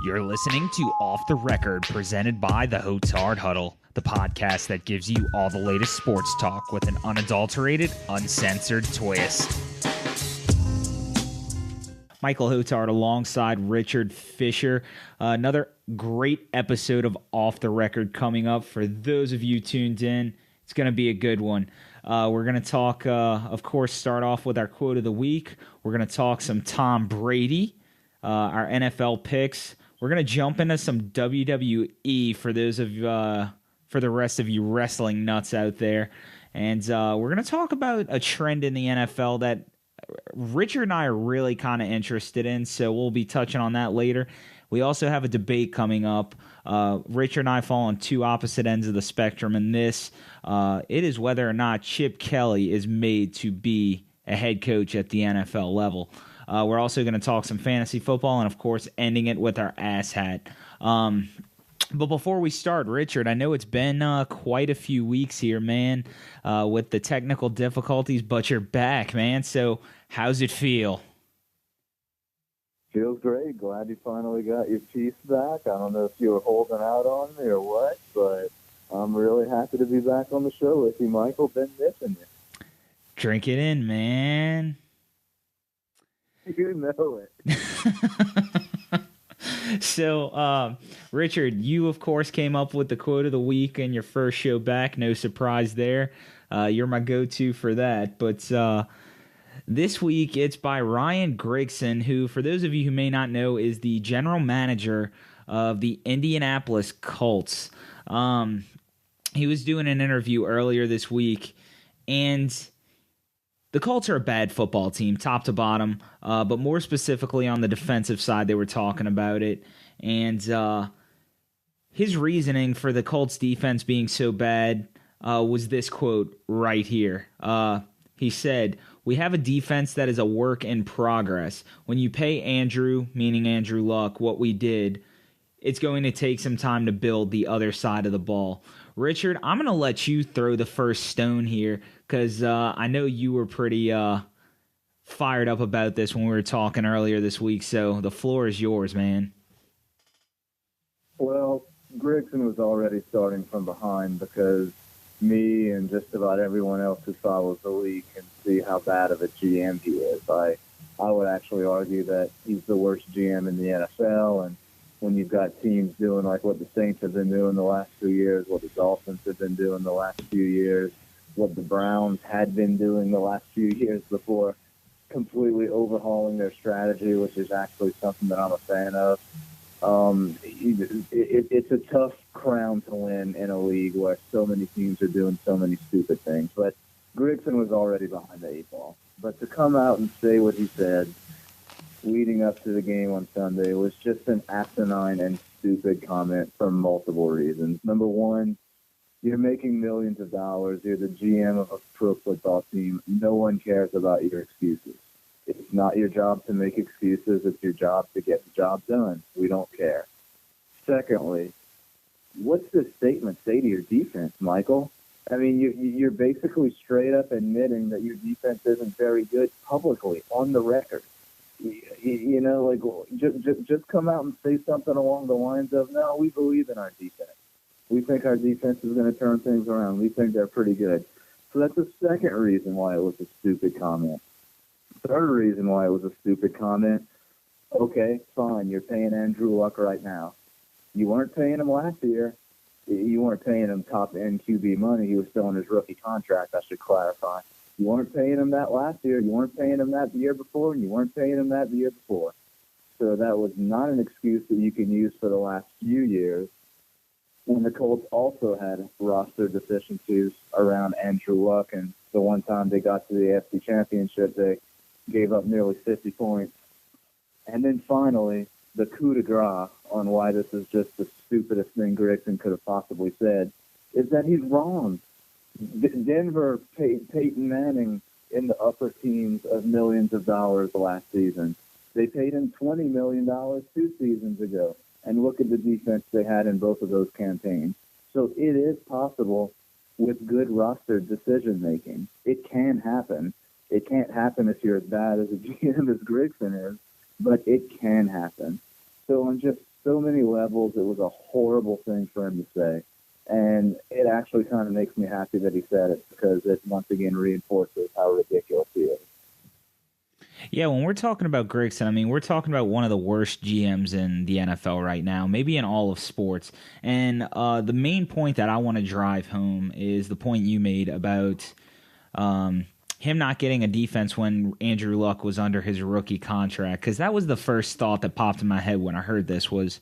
You're listening to Off the Record, presented by the Hotard Huddle, the podcast that gives you all the latest sports talk with an unadulterated, uncensored twist. Michael Hotard alongside Richard Fischer. Another great episode of Off the Record coming up. For those of you tuned in, it's going to be a good one. We're going to talk, of course, start off with our quote of the week. We're going to talk some Tom Brady, our NFL picks. We're going to jump into some WWE for those of for the rest of you wrestling nuts out there. And we're going to talk about a trend in the NFL that Richard and I are really kind of interested in, so we'll be touching on that later. We also have a debate coming up. Richard and I fall on two opposite ends of the spectrum in this. It is whether or not Chip Kelly is made to be a head coach at the NFL level. We're also going to talk some fantasy football and, of course, ending it with our Asshat. But before we start, Richard, I know it's been quite a few weeks here, man, with the technical difficulties, but you're back, man. So how's it feel? Feels great. Glad you finally got your piece back. I don't know if you were holding out on me or what, but I'm really happy to be back on the show with you, Michael. Been missing you. Drink it in, man. You know it. So, Richard, you, of course, came up with the quote of the week in your first show back. No surprise there. You're my go-to for that. But this week, it's by Ryan Grigson, who, for those of you who may not know, is the general manager of the Indianapolis Colts. He was doing an interview earlier this week, and the Colts are a bad football team, top to bottom, but more specifically on the defensive side, they were talking about it. And his reasoning for the Colts defense being so bad was this quote right here. He said, "We have a defense that is a work in progress. When you pay Andrew, meaning Andrew Luck, what we did, it's going to take some time to build the other side of the ball." Richard, I'm going to let you throw the first stone here because I know you were pretty fired up about this when we were talking earlier this week, so the floor is yours, man. Well, Grigson was already starting from behind because me and just about everyone else who follows the league can see how bad of a GM he is. I would actually argue that he's the worst GM in the NFL, and when you've got teams doing like what the Saints have been doing the last 2 years, what the Dolphins have been doing the last few years, what the Browns had been doing the last few years before completely overhauling their strategy, which is actually something that I'm a fan of. It's a tough crown to win in a league where so many teams are doing so many stupid things. But Grigson was already behind the eight ball. But to come out and say what he said leading up to the game on Sunday was just an asinine and stupid comment for multiple reasons. Number one, you're making millions of dollars. You're the GM of a pro football team. No one cares about your excuses. It's not your job to make excuses. It's your job to get the job done. We don't care. Secondly, what's this statement say to your defense, Michael? I mean, you're basically straight up admitting that your defense isn't very good publicly on the record. You know, like just come out and say something along the lines of, no, we believe in our defense. We think our defense is going to turn things around. We think they're pretty good. So that's the second reason why it was a stupid comment. Third reason why it was a stupid comment, okay, fine, you're paying Andrew Luck right now. You weren't paying him last year. You weren't paying him top-end QB money. He was still on his rookie contract, I should clarify. You weren't paying him that last year. You weren't paying him that the year before, and you weren't paying him that the year before. So that was not an excuse that you can use for the last few years. And the Colts also had roster deficiencies around Andrew Luck, and the one time they got to the AFC Championship, they gave up nearly 50 points. And then finally, the coup de grace on why this is just the stupidest thing Grigson could have possibly said is that he's wrong. Denver paid Peyton Manning in the upper teens of millions of dollars last season. They paid him $20 million 2 seasons ago. And look at the defense they had in both of those campaigns. So it is possible with good roster decision-making. It can happen. It can't happen if you're as bad as a GM as Grigson is, but it can happen. So I'm just so many levels, it was a horrible thing for him to say. And it actually kind of makes me happy that he said it, because it once again reinforces how ridiculous he is. Yeah, when we're talking about Grigson, I mean, we're talking about one of the worst GMs in the NFL right now, maybe in all of sports. And the main point that I want to drive home is the point you made about him not getting a defense when Andrew Luck was under his rookie contract, because that was the first thought that popped in my head when I heard this was,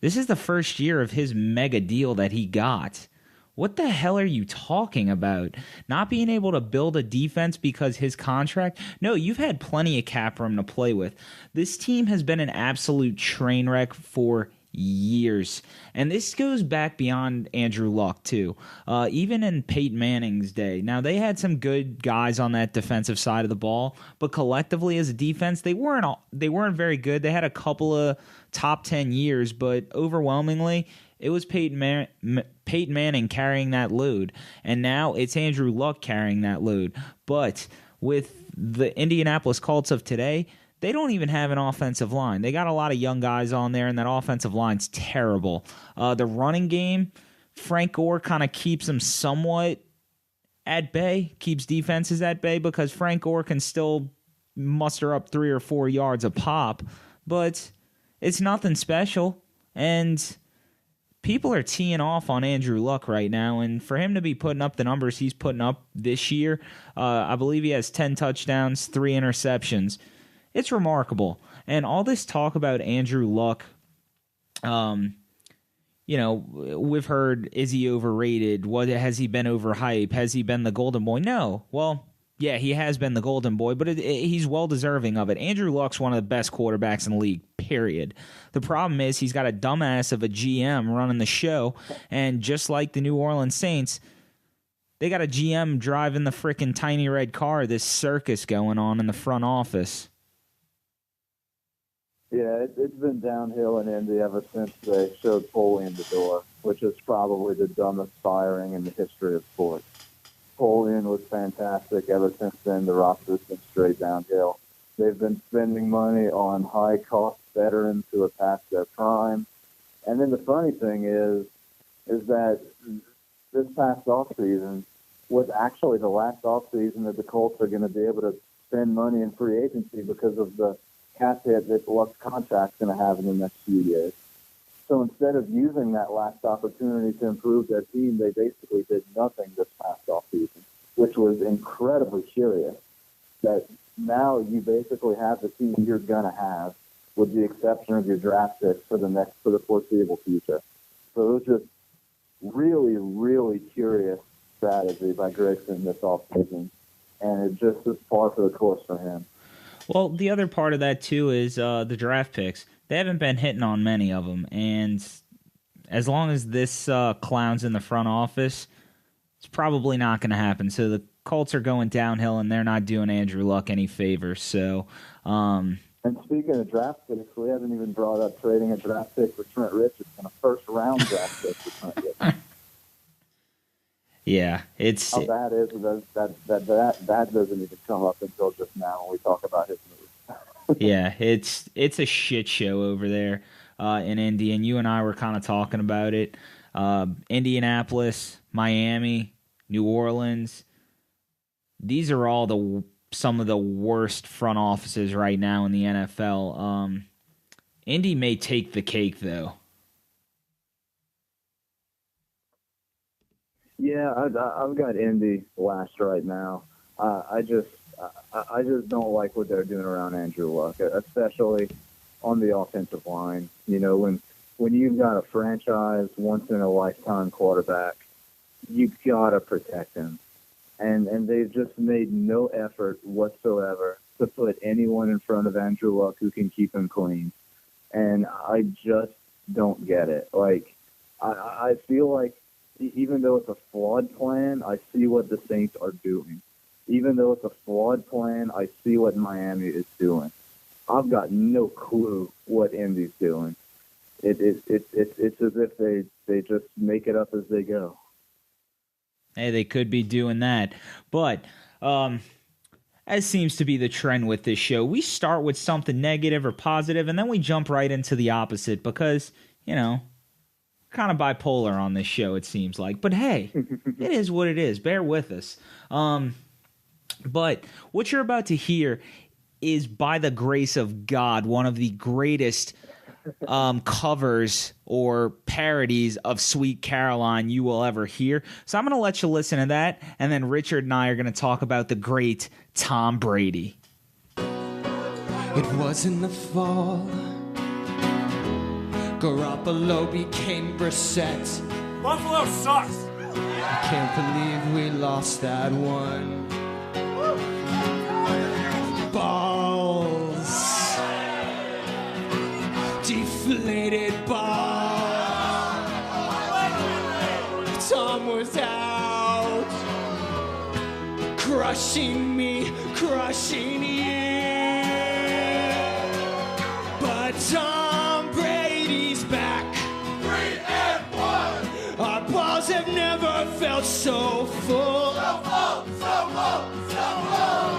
this is the first year of his mega deal that he got. What the hell are you talking about? Not being able to build a defense because his contract? No, you've had plenty of cap room to play with. This team has been an absolute train wreck for years. And this goes back beyond Andrew Luck, too. Even in Peyton Manning's day. Now, they had some good guys on that defensive side of the ball, but collectively as a defense, they weren't very good. They had a couple of top 10 years, but overwhelmingly, it was Peyton Manning carrying that load, and now it's Andrew Luck carrying that load. But with the Indianapolis Colts of today, they don't even have an offensive line. They got a lot of young guys on there, and that offensive line's terrible. The running game, Frank Gore kind of keeps them somewhat at bay, keeps defenses at bay, because Frank Gore can still muster up 3 or 4 yards a pop, but it's nothing special. And people are teeing off on Andrew Luck right now, and for him to be putting up the numbers he's putting up this year, I believe he has 10 touchdowns, 3 interceptions. It's remarkable. And all this talk about Andrew Luck, we've heard, is he overrated? Has he been overhyped? Has he been the golden boy? No. Well, yeah, he has been the golden boy, but he's well deserving of it. Andrew Luck's one of the best quarterbacks in the league, period. The problem is he's got a dumbass of a GM running the show, and just like the New Orleans Saints, they got a GM driving the frickin' tiny red car, this circus going on in the front office. Yeah, it's been downhill in Indy ever since they showed Polian the door, which is probably the dumbest firing in the history of sports. Polian was fantastic. Ever since then, the roster's been straight downhill. They've been spending money on high-cost veterans who are past their prime. And then the funny thing is that this past offseason was actually the last offseason that the Colts are going to be able to spend money in free agency because of the cap hit that Luck's contract's going to have in the next few years. So instead of using that last opportunity to improve their team, they basically did nothing this past offseason, which was incredibly curious. That now you basically have the team you're going to have, with the exception of your draft picks for the foreseeable future. So it was just really, really curious strategy by Grigson this offseason, and it just is par for the course for him. Well, the other part of that, too, is the draft picks. They haven't been hitting on many of them, and as long as this clown's in the front office, it's probably not going to happen. So the Colts are going downhill, and they're not doing Andrew Luck any favors. So, and speaking of draft picks, we haven't even brought up trading a draft pick for Trent Richardson, a first-round draft pick for Trent Richardson. Yeah, it's how bad is that doesn't even come up until just now when we talk about his move. Yeah, it's a shit show over there in Indy, and you and I were kind of talking about it. Indianapolis, Miami, New Orleans, these are all some of the worst front offices right now in the NFL. Indy may take the cake, though. Yeah, I've got Indy last right now. I just don't like what they're doing around Andrew Luck, especially on the offensive line. You know, when you've got a franchise, once in a lifetime quarterback, you gotta protect him, and they've just made no effort whatsoever to put anyone in front of Andrew Luck who can keep him clean, and I just don't get it. Like, I feel like, even though it's a flawed plan, I see what the Saints are doing. Even though it's a flawed plan, I see what Miami is doing. I've got no clue what Indy's doing. It's as if they just make it up as they go. Hey, they could be doing that. But as seems to be the trend with this show, we start with something negative or positive, and then we jump right into the opposite because, kind of bipolar on this show, it seems like. But hey, it is what it is. Bear with us. But what you're about to hear is, by the grace of God, one of the greatest covers or parodies of Sweet Caroline you will ever hear. So I'm going to let you listen to that, and then Richard and I are going to talk about the great Tom Brady. It was in the fall. Garoppolo became Brissett. Buffalo sucks. I can't believe we lost that one. Balls. Deflated ball. Tom was out. Crushing me, crushing you. But Tom Brady's back. 3-1. Our balls have never felt so full. So full, so full, so full.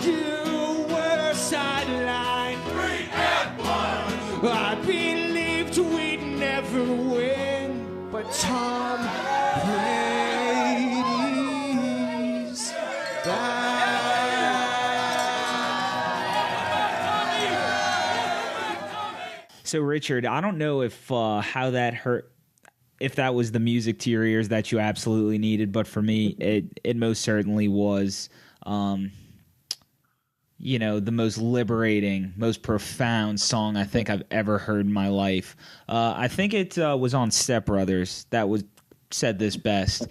You were sidelined. 3-1. I believed we'd never win, but Tom Brady's back. So, Richard, I don't know if how that hurt, if that was the music to your ears that you absolutely needed, but for me, it most certainly was. The most liberating, most profound song I think I've ever heard in my life. I think it was on Step Brothers that said this best.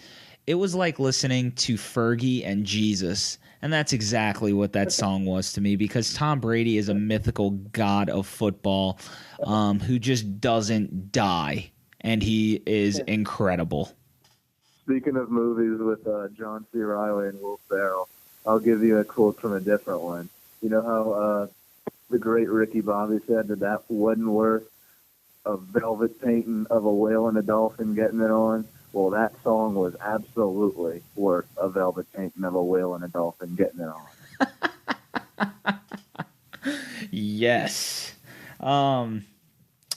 It was like listening to Fergie and Jesus, and that's exactly what that song was to me, because Tom Brady is a mythical god of football who just doesn't die, and he is incredible. Speaking of movies with John C. Reilly and Will Ferrell, I'll give you a quote from a different one. You know how the great Ricky Bobby said that wasn't worth a velvet painting of a whale and a dolphin getting it on? Well, that song was absolutely worth a velvet painting of a whale and a dolphin getting it on. Yes. But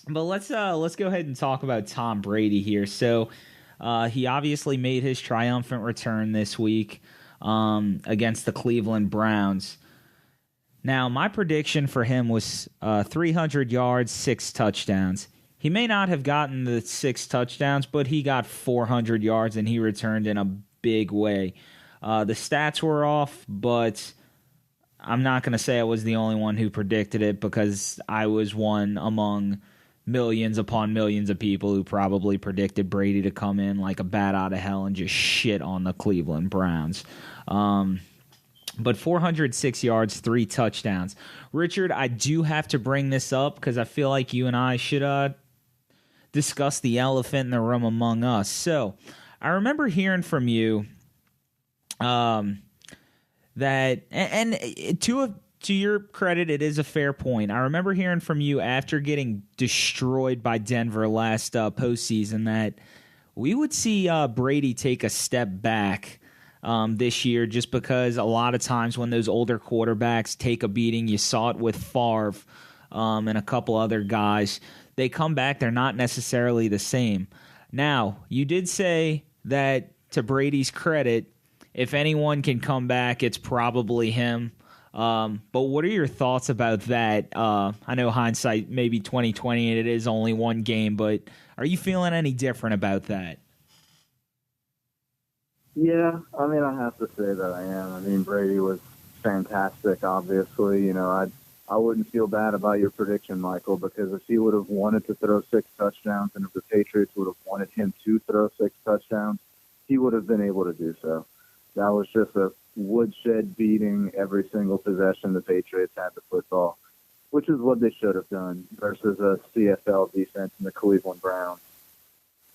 let's go ahead and talk about Tom Brady here. So he obviously made his triumphant return this week against the Cleveland Browns. Now, my prediction for him was 300 yards, 6 touchdowns. He may not have gotten the 6 touchdowns, but he got 400 yards, and he returned in a big way. The stats were off, but I'm not going to say I was the only one who predicted it, because I was one among millions upon millions of people who probably predicted Brady to come in like a bat out of hell and just shit on the Cleveland Browns. But 406 yards, 3 touchdowns. Richard, I do have to bring this up because I feel like you and I should discuss the elephant in the room among us. So, I remember hearing from you that, and to your credit, it is a fair point. I remember hearing from you after getting destroyed by Denver last postseason that we would see Brady take a step back this year, just because a lot of times when those older quarterbacks take a beating, you saw it with Favre and a couple other guys, they come back, they're not necessarily the same. Now, you did say that, to Brady's credit, if anyone can come back, it's probably him. But what are your thoughts about that? I know hindsight may be 20/20 and it is only one game, but are you feeling any different about that? Yeah, I mean, I have to say that I am. I mean, Brady was fantastic, obviously. I wouldn't feel bad about your prediction, Michael, because if he would have wanted to throw 6 touchdowns and if the Patriots would have wanted him to throw 6 touchdowns, he would have been able to do so. That was just a woodshed beating every single possession the Patriots had the football, which is what they should have done versus a CFL defense in the Cleveland Browns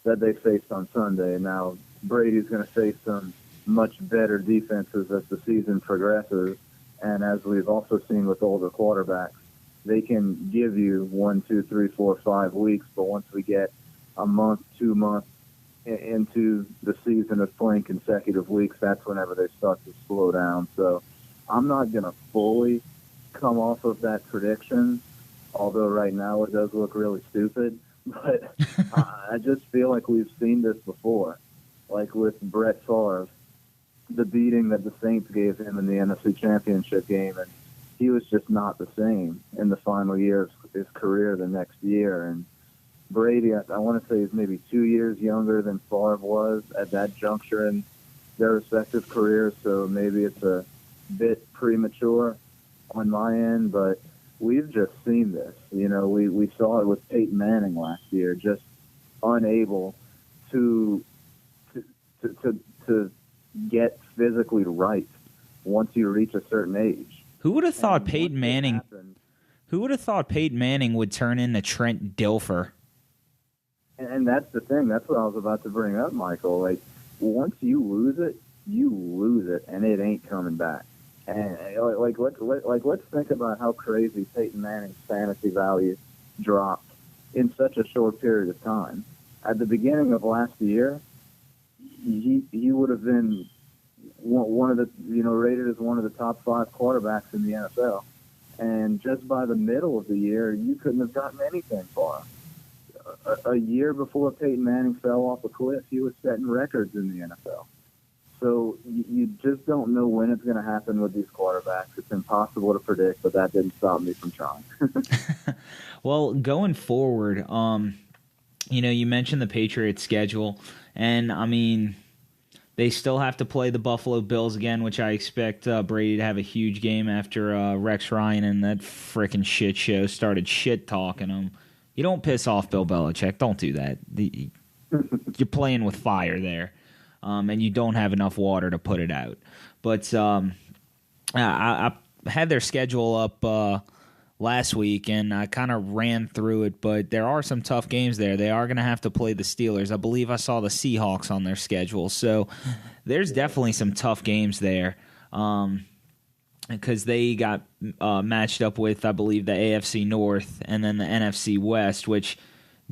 that they faced on Sunday. Now, Brady's going to face some much better defenses as the season progresses, and as we've also seen with older quarterbacks, they can give you 1, 2, 3, 4, 5 weeks, but once we get a month, 2 months into the season of playing consecutive weeks, that's whenever they start to slow down. So I'm not going to fully come off of that prediction, although right now it does look really stupid. But I just feel like we've seen this before, like with Brett Favre, the beating that the Saints gave him in the NFC Championship game, and he was just not the same in the final year of his career the next year. And Brady, I want to say, is maybe 2 years younger than Favre was at that juncture in their respective careers, so maybe it's a bit premature on my end, but we've just seen this. You know, we saw it with Peyton Manning last year, just unable to get physically right once you reach a certain age. Who would have thought Peyton Manning? Who would have thought Peyton Manning would turn into Trent Dilfer? And that's the thing. That's what I was about to bring up, Michael. Like, once you lose it, and it ain't coming back. And let's think about how crazy Peyton Manning's fantasy value dropped in such a short period of time. At the beginning of last year, he would have been one of the, rated as one of the top 5 quarterbacks in the NFL. And just by the middle of the year, you couldn't have gotten anything for him. A year before Peyton Manning fell off a cliff, he was setting records in the NFL. So you just don't know when it's going to happen with these quarterbacks. It's impossible to predict, but that didn't stop me from trying. Well, going forward, you mentioned the Patriots schedule, and I mean, they still have to play the Buffalo Bills again, which I expect Brady to have a huge game after Rex Ryan and that frickin' shit show started shit-talking him. You don't piss off Bill Belichick. Don't do that. You're playing with fire there, and you don't have enough water to put it out. But I had their schedule up last week, and I kind of ran through it, but there are some tough games there. They are going to have to play the Steelers. I believe I saw the Seahawks on their schedule. So there's definitely some tough games there. Because they got matched up with, I believe, the AFC North and then the NFC West, which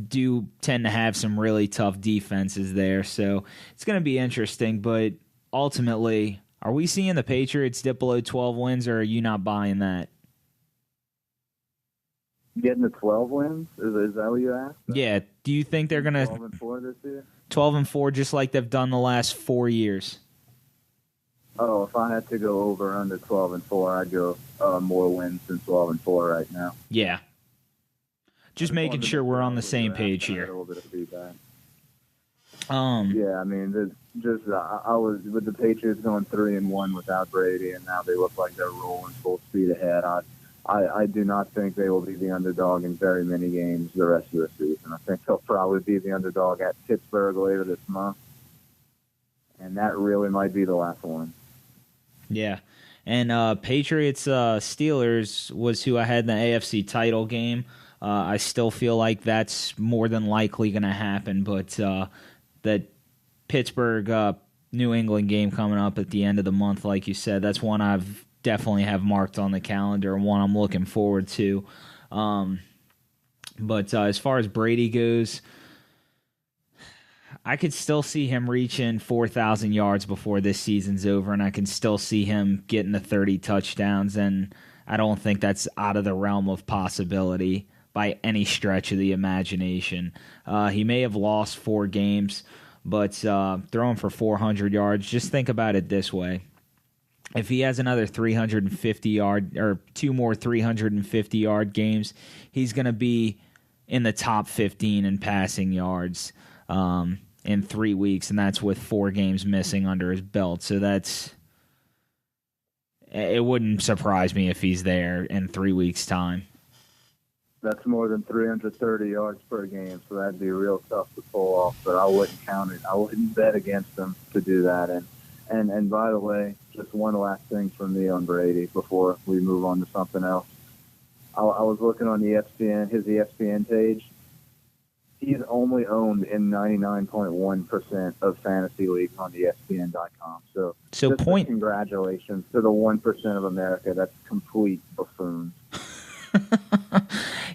do tend to have some really tough defenses there. So it's going to be interesting. But ultimately, are we seeing the Patriots dip below 12 wins, or are you not buying that? Getting to 12 wins? Is that what you asked? Yeah. Do you think they're going to 12-4 this year? 12-4, just like they've done the last 4 years? Oh, if I had to go over under 12-4, I'd go more wins than 12-4 right now. Yeah. Just making sure we're on the same page here. A little bit of feedback. Yeah, I mean, I was with the Patriots going 3-1 without Brady, and now they look like they're rolling full speed ahead. I do not think they will be the underdog in very many games the rest of the season. I think they'll probably be the underdog at Pittsburgh later this month, and that really might be the last one. Yeah, and Patriots Steelers was who I had in the AFC title game. I still feel like that's more than likely going to happen, but that Pittsburgh New England game coming up at the end of the month, like you said, that's one I've definitely have marked on the calendar and one I'm looking forward to. But as far as Brady goes, I could still see him reaching 4,000 yards before this season's over, and I can still see him getting to 30 touchdowns, and I don't think that's out of the realm of possibility by any stretch of the imagination. He may have lost 4 games, but throwing for 400 yards, just think about it this way. If he has another 350-yard or 2 more 350-yard games, he's going to be in the top 15 in passing yards in 3 weeks, and that's with 4 games missing under his belt. So it wouldn't surprise me if he's there in 3 weeks' time. That's more than 330 yards per game, so that'd be real tough to pull off, but I wouldn't count it. I wouldn't bet against him to do that. And by the way, just one last thing from me on Brady before we move on to something else. I was looking on his ESPN page. He's only owned in 99.1% of fantasy leagues on ESPN.com. So congratulations to the 1% of America that's complete buffoons.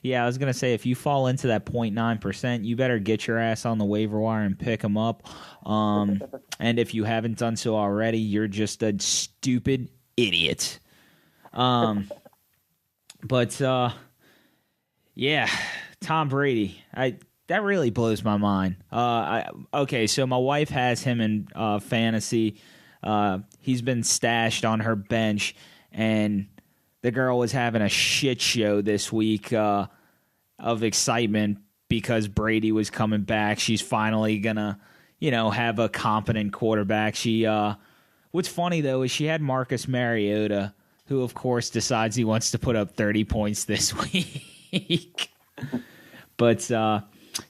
Yeah, I was going to say, if you fall into that 0.9%, you better get your ass on the waiver wire and pick them up. And if you haven't done so already, you're just a stupid idiot. But yeah, Tom Brady. That really blows my mind. Okay, so my wife has him in fantasy. He's been stashed on her bench, and the girl was having a shit show this week of excitement because Brady was coming back. She's finally gonna, have a competent quarterback. What's funny though is she had Marcus Mariota, who of course decides he wants to put up 30 points this week. But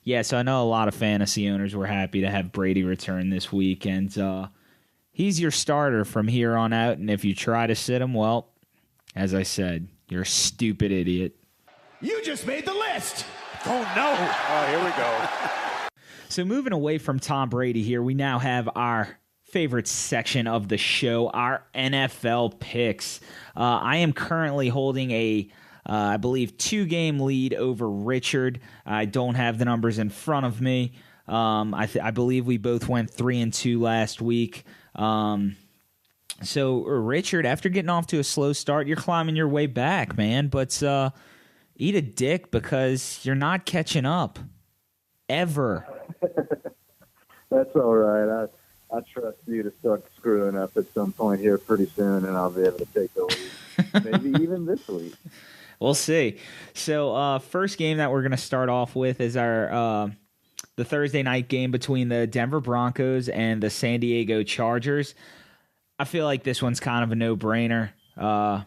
yeah, so I know a lot of fantasy owners were happy to have Brady return this week, and he's your starter from here on out. And if you try to sit him, well, as I said, you're a stupid idiot. You just made the list. Oh, no. Oh, here we go. So moving away from Tom Brady here, we now have our favorite section of the show, our NFL picks. I am currently holding I believe, 2-game lead over Richard. I don't have the numbers in front of me. I believe we both went 3-2 last week. So, Richard, after getting off to a slow start, you're climbing your way back, man. But eat a dick because you're not catching up. Ever. That's all right. I trust you to start screwing up at some point here pretty soon, and I'll be able to take the lead. Maybe even this week. We'll see. So, first game that we're going to start off with is the Thursday night game between the Denver Broncos and the San Diego Chargers. I feel like this one's kind of a no-brainer. I'm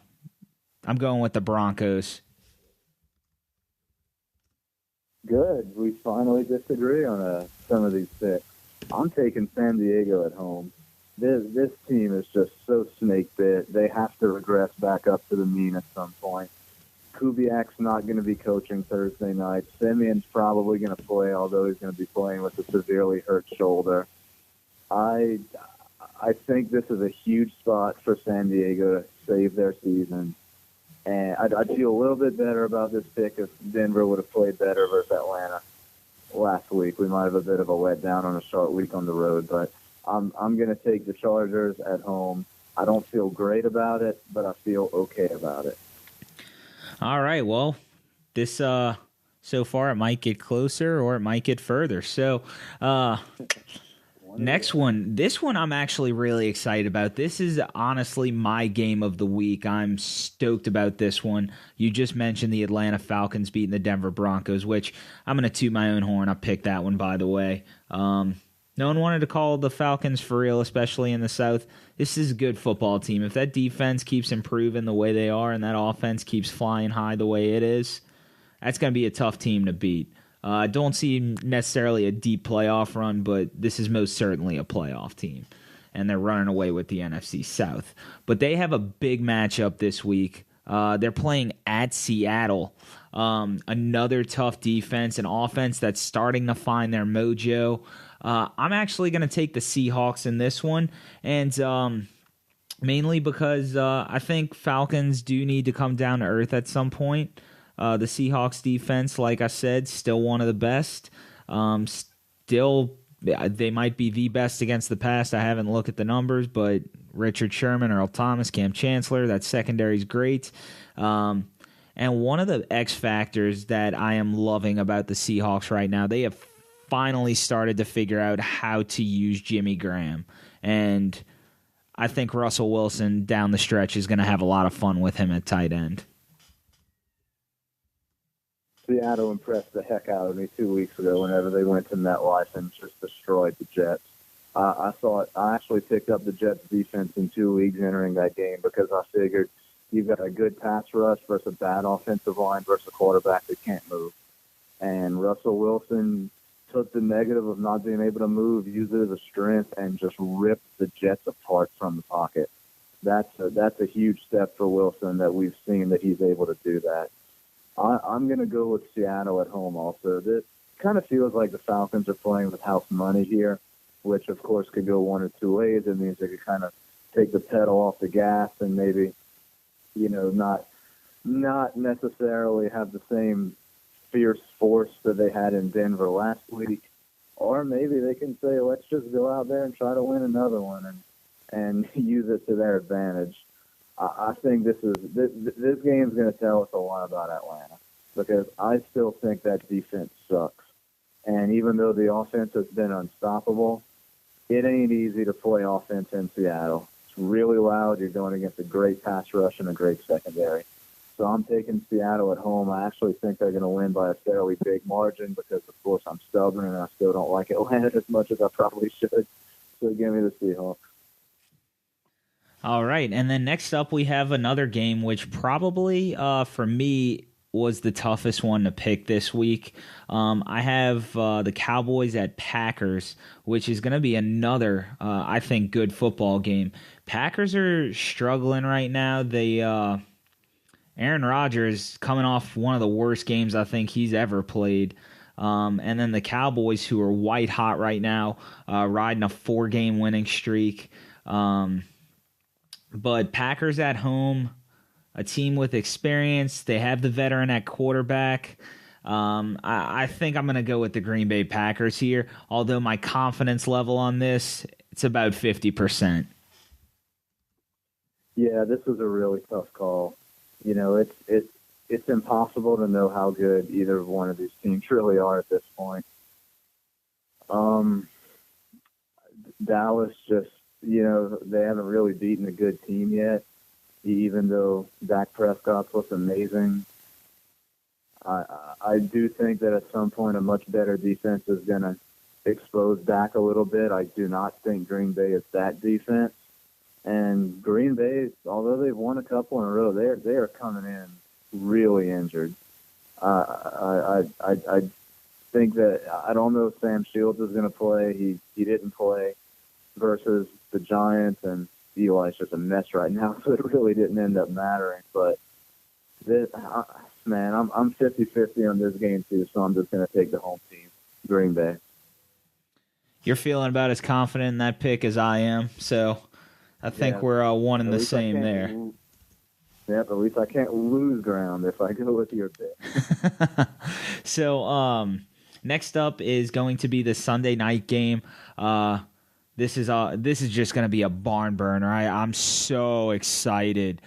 going with the Broncos. Good. We finally disagree on some of these picks. I'm taking San Diego at home. This team is just so snake-bit. They have to regress back up to the mean at some point. Kubiak's not going to be coaching Thursday night. Simeon's probably going to play, although he's going to be playing with a severely hurt shoulder. I think this is a huge spot for San Diego to save their season. And I'd feel a little bit better about this pick if Denver would have played better versus Atlanta last week. We might have a bit of a letdown on a short week on the road, but I'm going to take the Chargers at home. I don't feel great about it, but I feel okay about it. All right, well, this so far it might get closer or it might get further. So, next one. This one I'm actually really excited about. This is honestly my game of the week. I'm stoked about this one. You just mentioned the Atlanta Falcons beating the Denver Broncos, which I'm going to toot my own horn. I picked that one, by the way. No one wanted to call the Falcons for real, especially in the South. This is a good football team. If that defense keeps improving the way they are and that offense keeps flying high the way it is, that's going to be a tough team to beat. I don't see necessarily a deep playoff run, but this is most certainly a playoff team. And they're running away with the NFC South. But they have a big matchup this week. They're playing at Seattle. Another tough defense, an offense that's starting to find their mojo. I'm actually going to take the Seahawks in this one, and mainly because I think Falcons do need to come down to earth at some point. The Seahawks defense, like I said, still one of the best. Still, they might be the best against the pass. I haven't looked at the numbers, but Richard Sherman, Earl Thomas, Cam Chancellor, that secondary is great. And one of the X factors that I am loving about the Seahawks right now, they have finally started to figure out how to use Jimmy Graham. And I think Russell Wilson down the stretch is going to have a lot of fun with him at tight end. Seattle impressed the heck out of me 2 weeks ago whenever they went to MetLife and just destroyed the Jets. I actually picked up the Jets defense in 2 leagues entering that game because I figured you've got a good pass rush versus a bad offensive line versus a quarterback that can't move. And Russell Wilson took the negative of not being able to move, used it as a strength, and just ripped the Jets apart from the pocket. That's a huge step for Wilson that we've seen that he's able to do that. I'm going to go with Seattle at home also. This kind of feels like the Falcons are playing with house money here, which, of course, could go one or two ways. It means they could kind of take the pedal off the gas and maybe, not necessarily have the same fierce force that they had in Denver last week. Or maybe they can say, let's just go out there and try to win another one and use it to their advantage. I think this game is going to tell us a lot about Atlanta because I still think that defense sucks. And even though the offense has been unstoppable, it ain't easy to play offense in Seattle. It's really loud. You're going against a great pass rush and a great secondary. So I'm taking Seattle at home. I actually think they're going to win by a fairly big margin because, of course, I'm stubborn and I still don't like Atlanta as much as I probably should. So give me the Seahawks. All right, and then next up we have another game which probably, for me, was the toughest one to pick this week. I have the Cowboys at Packers, which is going to be another, I think, good football game. Packers are struggling right now. Aaron Rodgers coming off one of the worst games I think he's ever played. And then the Cowboys, who are white hot right now, riding a 4-game winning streak. But Packers at home, a team with experience. They have the veteran at quarterback. I think I'm going to go with the Green Bay Packers here, although my confidence level on this, it's about 50%. Yeah, this was a really tough call. You know, it's impossible to know how good either one of these teams really are at this point. Dallas just, they haven't really beaten a good team yet, even though Dak Prescott's looked amazing. I do think that at some point a much better defense is going to expose Dak a little bit. I do not think Green Bay is that defense. And Green Bay, although they've won a couple in a row, they are coming in really injured. I think that I don't know if Sam Shields is going to play. He didn't play versus the Giants, and Eli's just a mess right now, so it really didn't end up mattering. But this, man, I'm 50-50 on this game too, so I'm just going to take the home team, Green Bay. You're feeling about as confident in that pick as I am, so I think we're one and the same there. Yep, at least I can't lose ground if I go with your pick. So next up is going to be the Sunday night game. This is just going to be a barn burner. I'm so excited.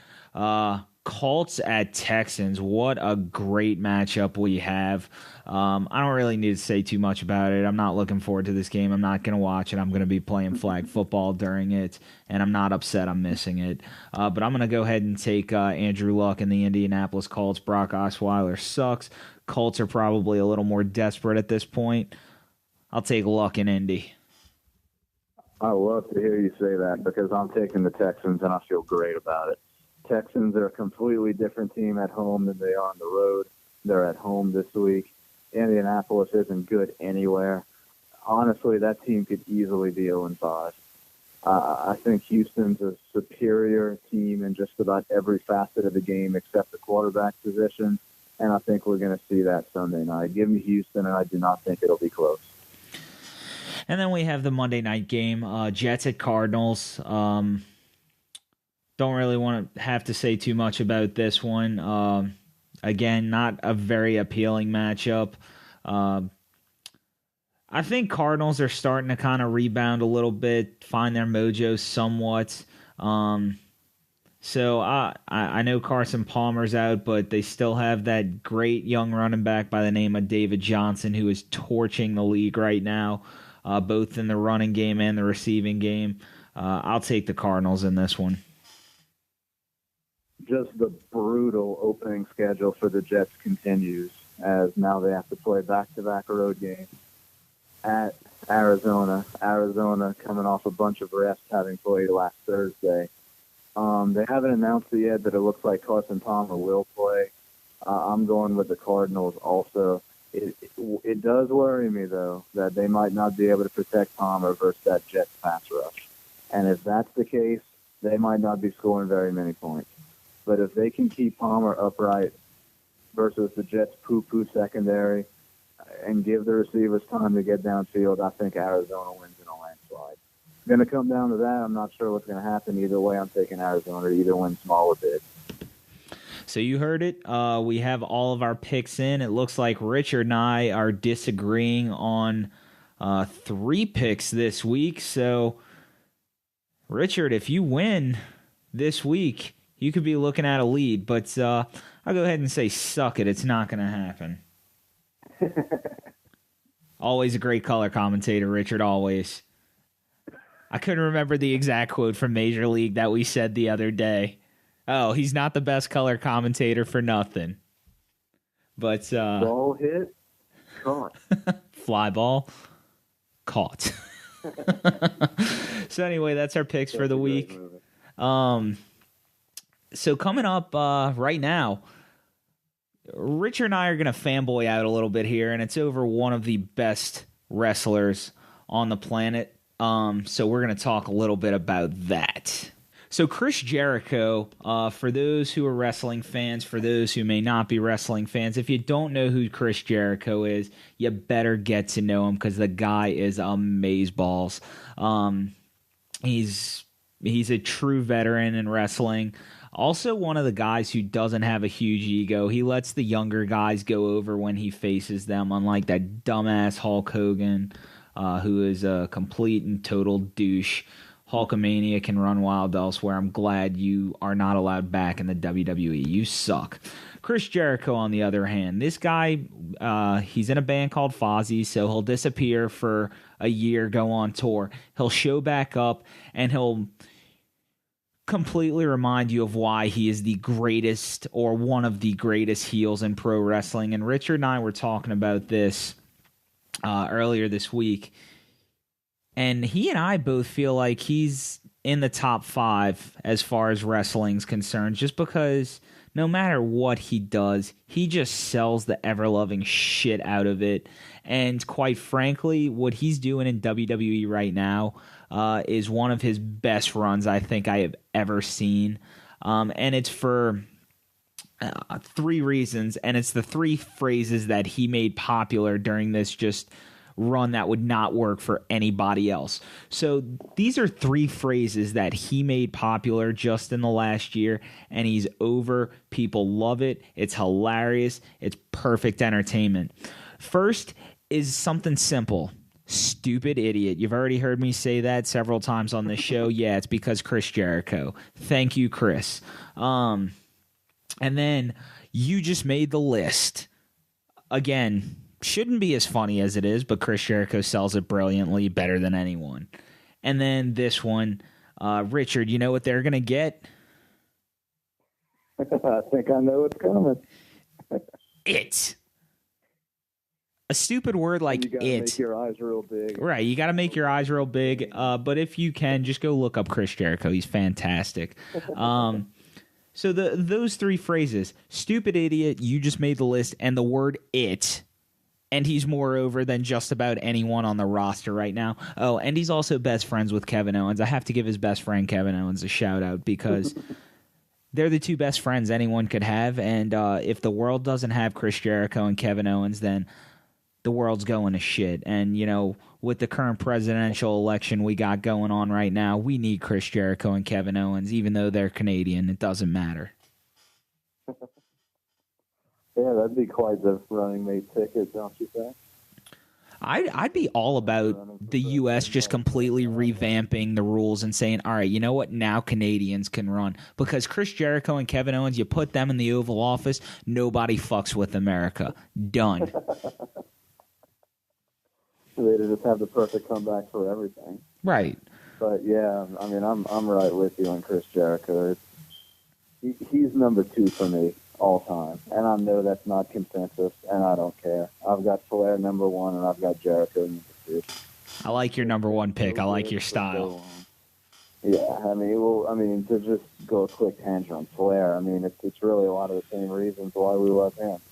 Colts at Texans. What a great matchup we have. I don't really need to say too much about it. I'm not looking forward to this game. I'm not going to watch it. I'm going to be playing flag football during it, and I'm not upset I'm missing it. But I'm going to go ahead and take Andrew Luck and the Indianapolis Colts. Brock Osweiler sucks. Colts are probably a little more desperate at this point. I'll take Luck in Indy. I love to hear you say that because I'm taking the Texans, and I feel great about it. Texans are a completely different team at home than they are on the road. They're at home this week. Indianapolis isn't good anywhere. Honestly, that team could easily be 0-5. I think Houston's a superior team in just about every facet of the game except the quarterback position, and I think we're going to see that Sunday night. Give me Houston, and I do not think it'll be close. And then we have the Monday night game, Jets at Cardinals. Don't really want to have to say too much about this one. Again, not a very appealing matchup. I think Cardinals are starting to kind of rebound a little bit, find their mojo somewhat. So I know Carson Palmer's out, but they still have that great young running back by the name of David Johnson who is torching the league right now, both in the running game and the receiving game. I'll take the Cardinals in this one. Just the brutal opening schedule for the Jets continues as now they have to play back-to-back road games at Arizona. Arizona coming off a bunch of rest having played last Thursday. They haven't announced it yet, but it looks like Carson Palmer will play. I'm going with the Cardinals also. It does worry me, though, that they might not be able to protect Palmer versus that Jets pass rush. And if that's the case, they might not be scoring very many points. But if they can keep Palmer upright versus the Jets' poo-poo secondary and give the receivers time to get downfield, I think Arizona wins in a landslide. It's going to come down to that. I'm not sure what's going to happen. Either way, I'm taking Arizona to either win small or big. So you heard it. We have all of our picks in. It looks like Richard and I are disagreeing on 3 picks this week. So, Richard, if you win this week, You could be looking at a lead, but I'll go ahead and say suck it. It's not going to happen. Always a great color commentator, Richard, always. I couldn't remember the exact quote from Major League that we said the other day. Oh, he's not the best color commentator for nothing. But ball hit, caught. Fly ball, caught. So anyway, that's our picks for the week. So coming up right now, Richard and I are going to fanboy out a little bit here, and it's over one of the best wrestlers on the planet. So we're going to talk a little bit about that. So Chris Jericho, for those who are wrestling fans, for those who may not be wrestling fans, if you don't know who Chris Jericho is, you better get to know him because the guy is amazeballs. He's a true veteran in wrestling. Also one of the guys who doesn't have a huge ego. He lets the younger guys go over when he faces them, unlike that dumbass Hulk Hogan, who is a complete and total douche. Hulkamania can run wild elsewhere. I'm glad you are not allowed back in the WWE. You suck. Chris Jericho, on the other hand, this guy, he's in a band called Fozzy, so he'll disappear for a year, go on tour. He'll show back up, and he'll completely remind you of why he is the greatest or one of the greatest heels in pro wrestling. And Richard and I were talking about this earlier this week. And he and I both feel like he's in the top 5 as far as wrestling's concerned, just because no matter what he does, he just sells the ever-loving shit out of it. And quite frankly, what he's doing in WWE right now is one of his best runs I think I have ever seen. And it's for 3 reasons, and it's the 3 phrases that he made popular during this just run that would not work for anybody else. So these are 3 phrases that he made popular just in the last year, and he's over. People love it. It's hilarious. It's perfect entertainment. First is something simple. Stupid idiot. You've already heard me say that several times on this show. Yeah, it's because Chris Jericho. Thank you, Chris. And then you just made the list. Again, shouldn't be as funny as it is, but Chris Jericho sells it brilliantly, better than anyone. And then this one, Richard, you know what they're going to get? I think I know what's coming. It. A stupid word like you gotta it. Make your eyes real big. Right, you got to make your eyes real big. But if you can, just go look up Chris Jericho. He's fantastic. So those 3 phrases, stupid idiot, you just made the list, and the word it. And he's more over than just about anyone on the roster right now. Oh, and he's also best friends with Kevin Owens. I have to give his best friend Kevin Owens a shout out because they're the 2 best friends anyone could have. And if the world doesn't have Chris Jericho and Kevin Owens, then the world's going to shit. And, you know, with the current presidential election we got going on right now, we need Chris Jericho and Kevin Owens, even though they're Canadian. It doesn't matter. Yeah, that'd be quite the running mate ticket, don't you think? I'd be all about the U.S. just completely revamping the rules and saying, all right, you know what? Now Canadians can run. Because Chris Jericho and Kevin Owens, you put them in the Oval Office, nobody fucks with America. Done. They just have the perfect comeback for everything. Right. But, yeah, I mean, I'm right with you on Chris Jericho. He's number 2 for me. All time. And I know that's not consensus, and I don't care. I've got Flair number 1, and I've got Jericho number 2. I like your number 1 pick. I like your style. Yeah, I mean, to just go a quick tangent on Flair, I mean, it's really a lot of the same reasons why we love him.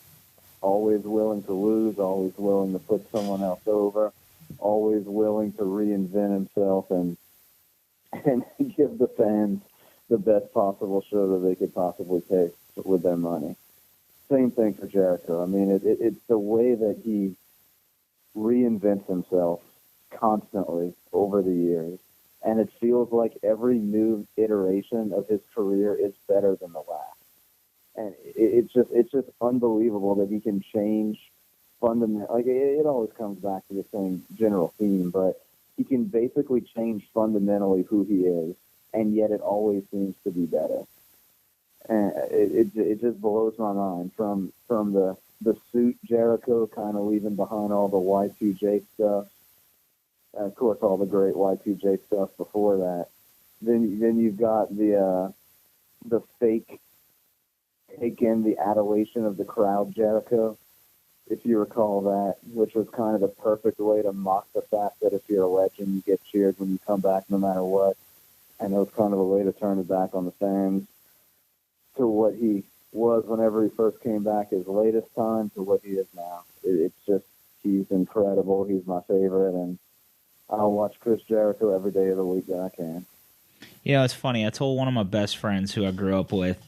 Always willing to lose, always willing to put someone else over, always willing to reinvent himself and give the fans the best possible show that they could possibly take with their money. Same thing for Jericho. I mean, it's the way that he reinvents himself constantly over the years, and it feels like every new iteration of his career is better than the last. And it's just unbelievable that he can change fundamentally. Like it always comes back to the same general theme, but he can basically change fundamentally who he is, and yet it always seems to be better. And it just blows my mind from the suit Jericho kind of leaving behind all the Y2J stuff. And of course, all the great Y2J stuff before that. Then you've got the fake take in the adulation of the crowd Jericho, if you recall that, which was kind of the perfect way to mock the fact that if you're a legend, you get cheered when you come back no matter what. I know it's kind of a way to turn it back on the fans to what he was whenever he first came back his latest time to what he is now. It's just, he's incredible. He's my favorite, and I'll watch Chris Jericho every day of the week that I can. Yeah, it's funny. I told one of my best friends who I grew up with,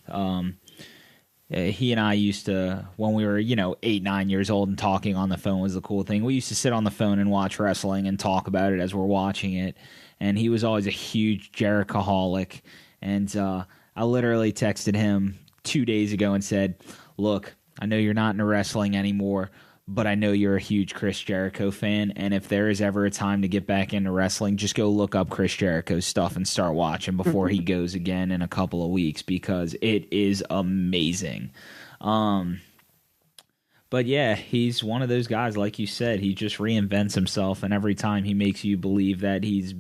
he and I used to, when we were, 8, 9 years old and talking on the phone was the cool thing. We used to sit on the phone and watch wrestling and talk about it as we're watching it. And he was always a huge Jericho-holic. And I literally texted him 2 days ago and said, look, I know you're not into wrestling anymore, but I know you're a huge Chris Jericho fan, and if there is ever a time to get back into wrestling, just go look up Chris Jericho's stuff and start watching before he goes again in a couple of weeks, because it is amazing. But yeah, he's one of those guys, like you said, he just reinvents himself, and every time he makes you believe that he's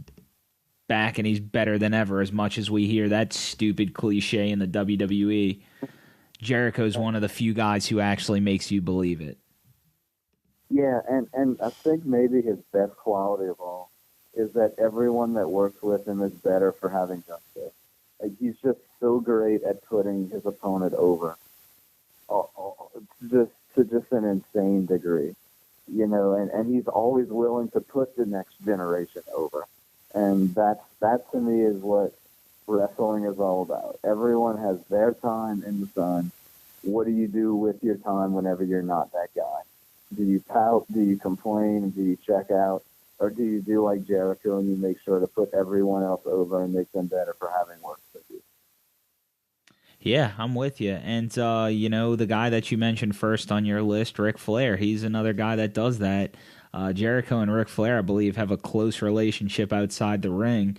back and he's better than ever, as much as we hear that stupid cliche in the WWE. Jericho's one of the few guys who actually makes you believe it. Yeah, and I think maybe his best quality of all is that everyone that works with him is better for having done this. Like, he's just so great at putting his opponent over, to just an insane degree, and he's always willing to put the next generation over. And that to me is what wrestling is all about. Everyone has their time in the sun. What do you do with your time whenever you're not that guy? Do you pout? Do you complain? Do you check out? Or do you do like Jericho and you make sure to put everyone else over and make them better for having worked with you? Yeah, I'm with you. And, the guy that you mentioned first on your list, Ric Flair, he's another guy that does that. Jericho and Ric Flair, I believe, have a close relationship outside the ring.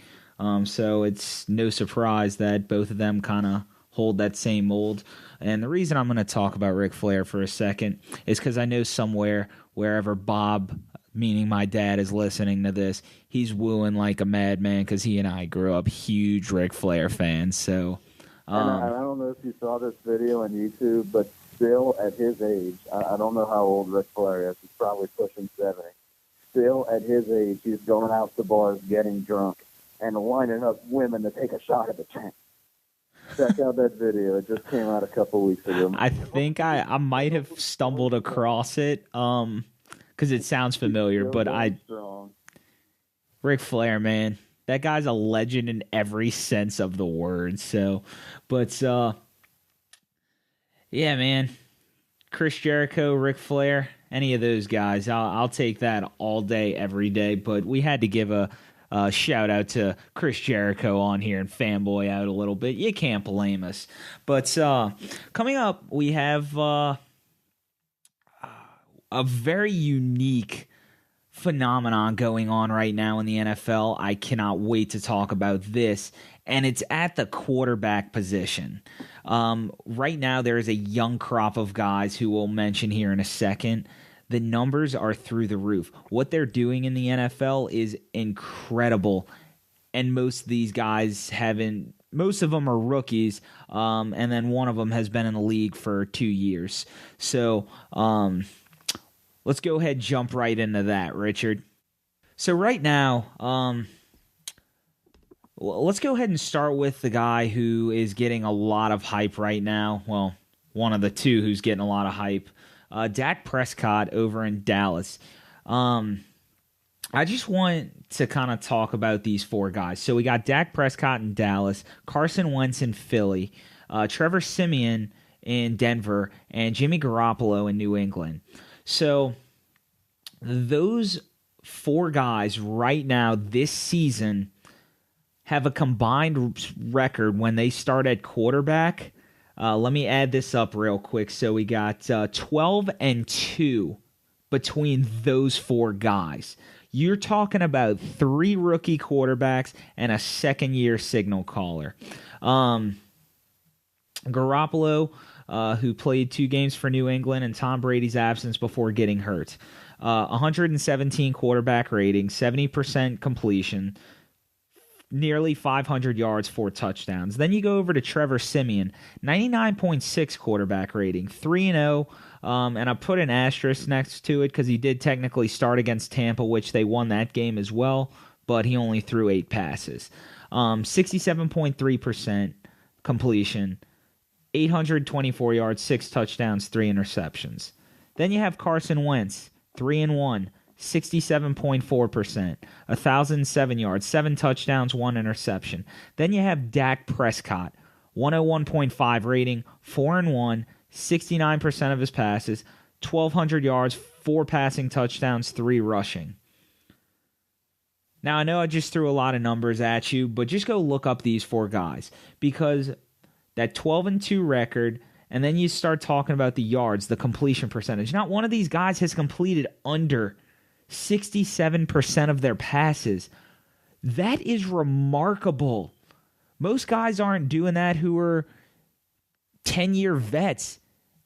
So it's no surprise that both of them kind of hold that same mold. And the reason I'm going to talk about Ric Flair for a second is because I know somewhere, wherever Bob, meaning my dad, is listening to this, he's wooing like a madman because he and I grew up huge Ric Flair fans. So, and I don't know if you saw this video on YouTube, but still at his age, I don't know how old Ric Flair is. He's probably pushing 70. Still at his age, he's going out to bars, getting drunk, and lining up women to take a shot at the champ. Check out that video. It just came out a couple weeks ago. I think I might have stumbled across it because it sounds familiar, but Ric Flair, man, that guy's a legend in every sense of the word. So, but yeah, man, Chris Jericho, Ric Flair, any of those guys, I'll take that all day, every day. But we had to give a shout out to Chris Jericho on here and fanboy out a little bit. You can't blame us. But coming up, we have a very unique phenomenon going on right now in the NFL. I cannot wait to talk about this. And it's at the quarterback position. Right now, there is a young crop of guys who we'll mention here in a second. The numbers are through the roof. What they're doing in the NFL is incredible. And most of these guys most of them are rookies, and then one of them has been in the league for 2 years. So let's go ahead and jump right into that, Richard. So right now, let's go ahead and start with the guy who is getting a lot of hype right now. Well, one of the two who's getting a lot of hype. Dak Prescott over in Dallas. I just want to kind of talk about these four guys. So we got Dak Prescott in Dallas, Carson Wentz in Philly, Trevor Siemian in Denver, and Jimmy Garoppolo in New England. So those four guys right now this season have a combined record when they start at quarterback. Let me add this up real quick. So we got 12-2 between those four guys. You're talking about 3 rookie quarterbacks and a second-year signal caller. Garoppolo, who played 2 games for New England, and Tom Brady's absence before getting hurt. 117 quarterback rating, 70% completion, nearly 500 yards, 4 touchdowns. Then you go over to Trevor Siemian, 99.6 quarterback rating, 3-0, and I put an asterisk next to it because he did technically start against Tampa, which they won that game as well, but he only threw 8 passes. 67.3% completion, 824 yards, 6 touchdowns, 3 interceptions. Then you have Carson Wentz, 3-1, 67.4%, 1,007 yards, 7 touchdowns, 1 interception. Then you have Dak Prescott, 101.5 rating, 4-1, 69% of his passes, 1,200 yards, 4 passing touchdowns, 3 rushing. Now, I know I just threw a lot of numbers at you, but just go look up these 4 guys, because that 12-2 record, and then you start talking about the yards, the completion percentage. Not one of these guys has completed under 67% of their passes. That is remarkable. Most guys aren't doing that who are 10-year vets,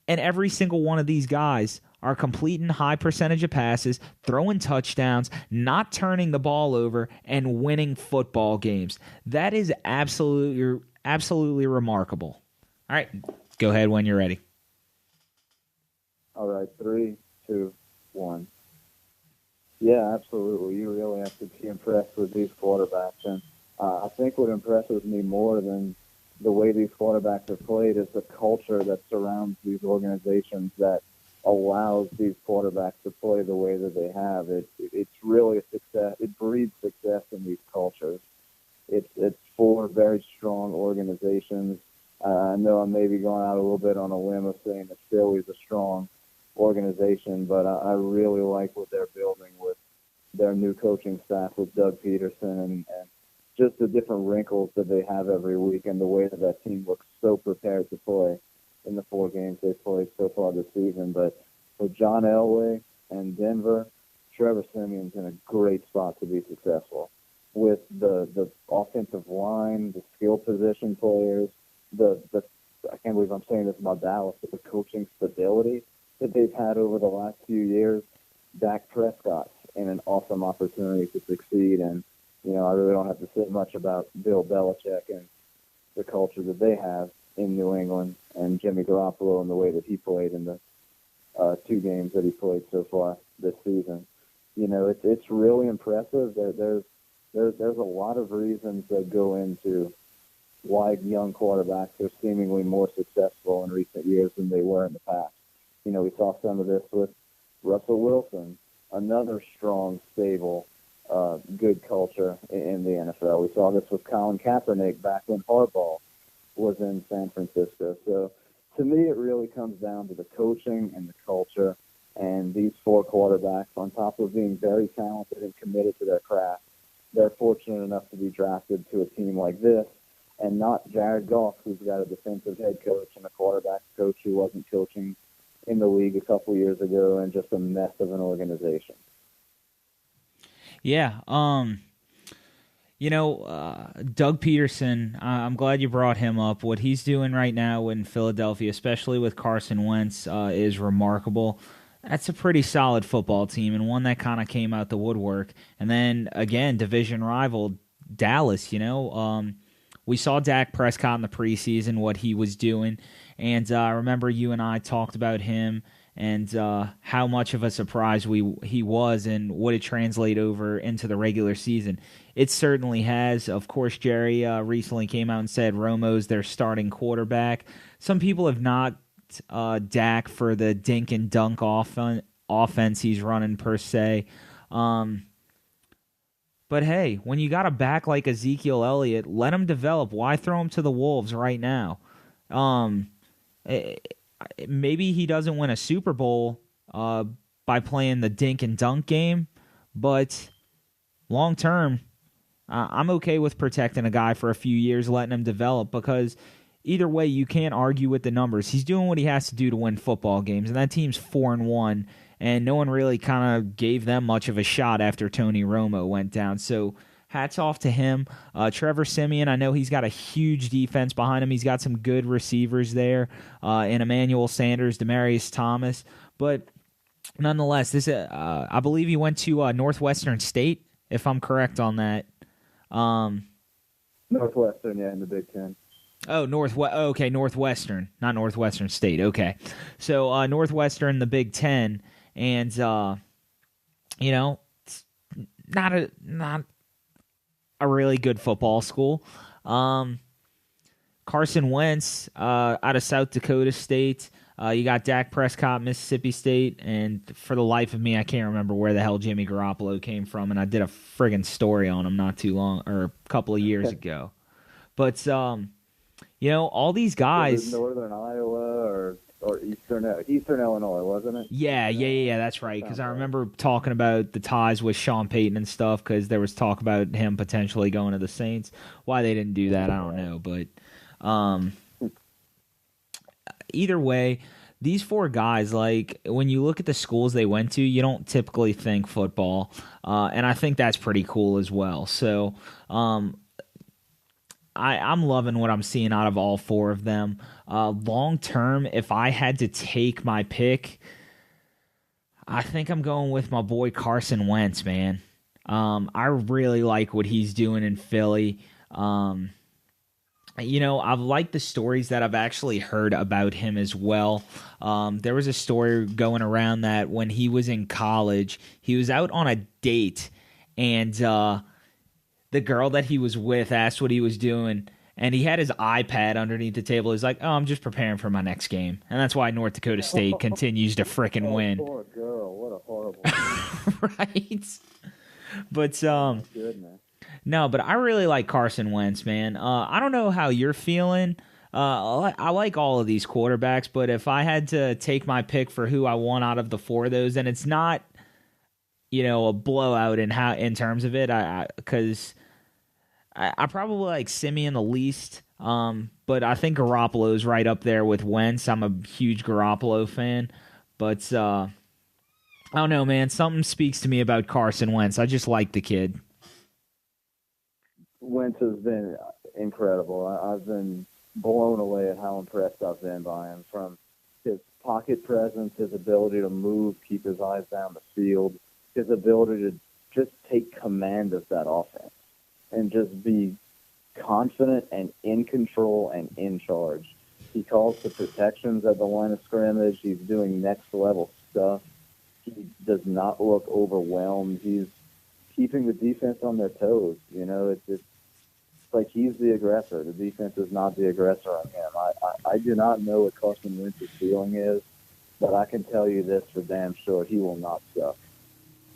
and every single one of these guys are completing high percentage of passes, throwing touchdowns, not turning the ball over, and winning football games. That is absolutely remarkable. All right, go ahead when you're ready. All right, 3, 2, 1. Yeah, absolutely. You really have to be impressed with these quarterbacks. And I think what impresses me more than the way these quarterbacks are played is the culture that surrounds these organizations that allows these quarterbacks to play the way that they have. It's really a success. It breeds success in these cultures. It's 4 very strong organizations. I know I'm maybe going out a little bit on a limb of saying that Philly's a strong organization, but I really like what they're building with their new coaching staff with Doug Peterson and just the different wrinkles that they have every week and the way that that team looks so prepared to play in the 4 games they've played so far this season. But for John Elway and Denver, Trevor Siemian's in a great spot to be successful with the offensive line, the skill position players, I can't believe I'm saying this about Dallas, but the coaching stability that they've had over the last few years. Dak Prescott's in an awesome opportunity to succeed, and I really don't have to say much about Bill Belichick and the culture that they have in New England, and Jimmy Garoppolo and the way that he played in the 2 games that he played so far this season. It's really impressive. There's a lot of reasons that go into why young quarterbacks are seemingly more successful in recent years than they were in the past. We saw some of this with Russell Wilson, another strong, stable, good culture in the NFL. We saw this with Colin Kaepernick back when Harbaugh was in San Francisco. So to me, it really comes down to the coaching and the culture, and these 4 quarterbacks, on top of being very talented and committed to their craft, they're fortunate enough to be drafted to a team like this, and not Jared Goff, who's got a defensive head coach and a quarterback coach who wasn't coaching in the league a couple years ago, and just a mess of an organization. Yeah, Doug Peterson, I'm glad you brought him up. What he's doing right now in Philadelphia, especially with Carson Wentz, is remarkable. That's a pretty solid football team, and one that kind of came out the woodwork. And then, again, division rival Dallas, we saw Dak Prescott in the preseason, what he was doing, and I remember you and I talked about him and how much of a surprise he was and would it translate over into the regular season. It certainly has. Of course, Jerry recently came out and said Romo's their starting quarterback. Some people have knocked Dak for the dink and dunk offense he's running per se. But hey, when you got a back like Ezekiel Elliott, let him develop. Why throw him to the Wolves right now? Maybe he doesn't win a Super Bowl by playing the dink and dunk game, but long term, I'm okay with protecting a guy for a few years, letting him develop, because either way, you can't argue with the numbers. He's doing what he has to do to win football games, and that team's 4-1, and no one really kind of gave them much of a shot after Tony Romo went down. So hats off to him. Trevor Siemian, I know he's got a huge defense behind him. He's got some good receivers there in Emmanuel Sanders, Demaryius Thomas. But nonetheless, this I believe he went to Northwestern State, if I'm correct on that. Northwestern, yeah, in the Big Ten. Oh, okay, Northwestern, not Northwestern State. Okay, so Northwestern, the Big Ten, and you know, it's not a really good football school. Carson Wentz out of South Dakota State. You got Dak Prescott, Mississippi State, and for the life of me, I can't remember where the hell Jimmy Garoppolo came from, and I did a friggin' story on him not too long, or a couple of years ago. But all these guys. Northern Iowa or Eastern Illinois, wasn't it? Yeah, that's right. Because I remember talking about the ties with Sean Payton and stuff, because there was talk about him potentially going to the Saints. Why they didn't do that, I don't know. But either way, these four guys, like, when you look at the schools they went to, you don't typically think football. And I think that's pretty cool as well. So I'm loving what I'm seeing out of all four of them. Long term, if I had to take my pick, I think I'm going with my boy Carson Wentz, man. I really like what he's doing in Philly. I've liked the stories that I've actually heard about him as well. There was a story going around that when he was in college, he was out on a date, and the girl that he was with asked what he was doing, and he had his iPad underneath the table. He's like, "Oh, I'm just preparing for my next game," and that's why North Dakota State continues to frickin' win. Poor girl, what a horrible. Right, but Goodness. no, but I really like Carson Wentz, man. I don't know how you're feeling. I like all of these quarterbacks, but if I had to take my pick for who I want out of the four of those, and it's not, a blowout in terms of it, because I probably like Simeon the least, but I think Garoppolo's right up there with Wentz. I'm a huge Garoppolo fan, but I don't know, man. Something speaks to me about Carson Wentz. I just like the kid. Wentz has been incredible. I've been blown away at how impressed I've been by him, from his pocket presence, his ability to move, keep his eyes down the field, his ability to just take command of that offense and just be confident and in control and in charge. He calls the protections at the line of scrimmage. He's doing next-level stuff. He does not look overwhelmed. He's keeping the defense on their toes. It's like he's the aggressor. The defense is not the aggressor on him. I do not know what Carson Wentz's feeling is, but I can tell you this for damn sure: he will not suck.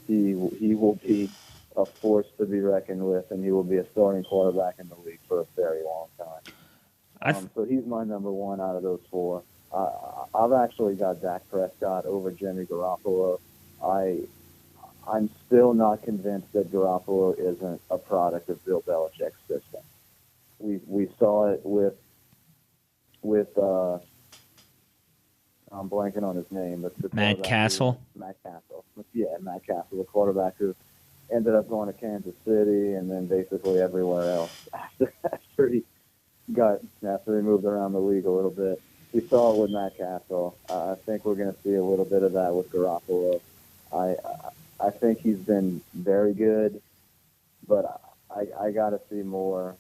He will be a force to be reckoned with, and he will be a starting quarterback in the league for a very long time. So he's my number one out of those four. I've actually got Dak Prescott over Jimmy Garoppolo. I'm still not convinced that Garoppolo isn't a product of Bill Belichick's system. We saw it with I'm blanking on his name, but Matt Castle. Matt Castle, the quarterback who ended up going to Kansas City and then basically everywhere else after he moved around the league a little bit. We saw it with Matt Castle. I think we're going to see a little bit of that with Garoppolo. I think he's been very good, but I got to see more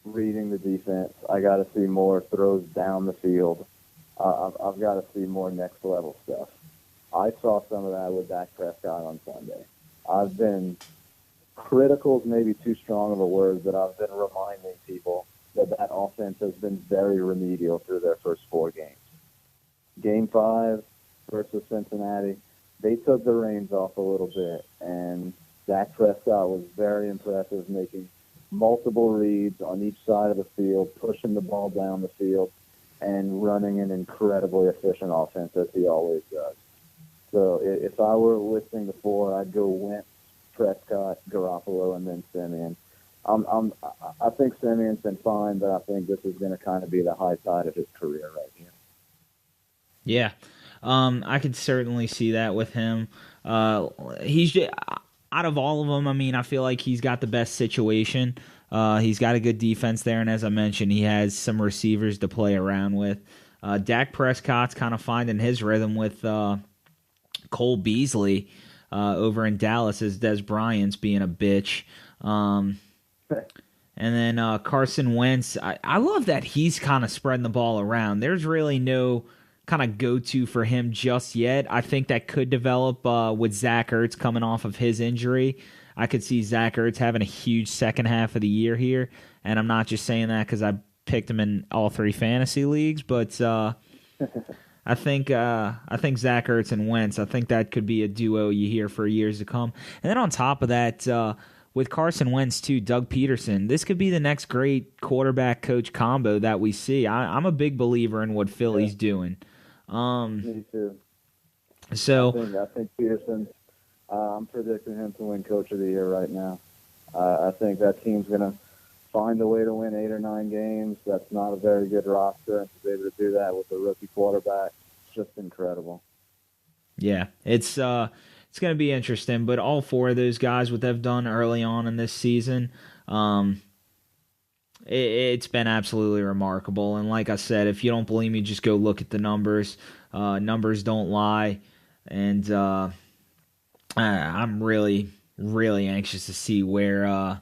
reading the defense. I got to see more throws down the field. I've got to see more next-level stuff. I saw some of that with Dak Prescott on Sunday. I've been critical is maybe too strong of a word, but I've been reminding people that offense has been very remedial through their first four games. Game 5 versus Cincinnati, they took the reins off a little bit, and Dak Prescott was very impressive, making multiple reads on each side of the field, pushing the ball down the field, and running an incredibly efficient offense as he always does. So if I were listing the four, I'd go Wentz, Prescott, Garoppolo, and then Simeon. I think Simeon's been fine, but I think this is going to kind of be the high side of his career right here. Yeah, I could certainly see that with him. out of all of them, I mean, I feel like he's got the best situation. He's got a good defense there, and as I mentioned, he has some receivers to play around with. Dak Prescott's kind of finding his rhythm with Cole Beasley over in Dallas as Des Bryant's being a bitch. And then Carson Wentz, I love that he's kind of spreading the ball around. There's really no kind of go-to for him just yet. I think that could develop with Zach Ertz coming off of his injury. I could see Zach Ertz having a huge second half of the year here, and I'm not just saying that because I picked him in all 3 fantasy leagues, but I think Zach Ertz and Wentz, I think that could be a duo you hear for years to come. And then on top of that, with Carson Wentz too, Doug Peterson, this could be the next great quarterback coach combo that we see. I'm a big believer in what Philly's doing. Me too. So I think Peterson. I'm predicting him to win Coach of the Year right now. I think that team's going to find a way to win 8 or 9 games. That's not a very good roster, and to be able to do that with a rookie quarterback, it's just incredible. Yeah, it's going to be interesting. But all 4 of those guys, what they've done early on in this season, it's been absolutely remarkable. And like I said, if you don't believe me, just go look at the numbers. Numbers don't lie, and I'm really, really anxious to see where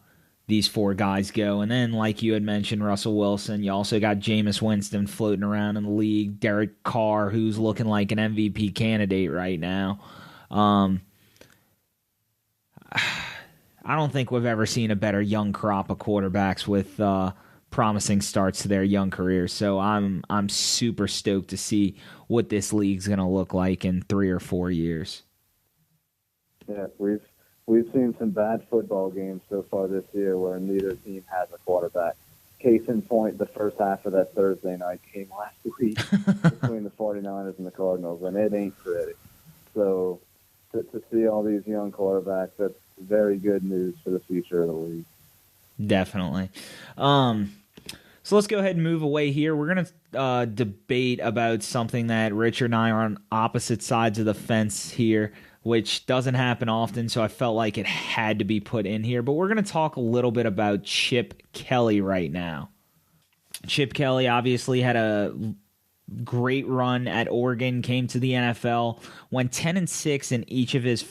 these 4 guys go. And then, like you had mentioned, Russell Wilson. You also got Jameis Winston floating around in the league. Derek Carr, who's looking like an MVP candidate right now. I don't think we've ever seen a better young crop of quarterbacks with promising starts to their young careers. So I'm super stoked to see what this league's going to look like in 3 or 4 years. Yeah, we've seen some bad football games so far this year where neither team has a quarterback. Case in point, the first half of that Thursday night game last week between the 49ers and the Cardinals, and it ain't pretty. So to see all these young quarterbacks, that's very good news for the future of the league. Definitely. So let's go ahead and move away here. We're going to debate about something that Richard and I are on opposite sides of the fence here, which doesn't happen often, so I felt like it had to be put in here. But we're going to talk a little bit about Chip Kelly right now. Chip Kelly obviously had a great run at Oregon, came to the NFL, went 10-6 in each of his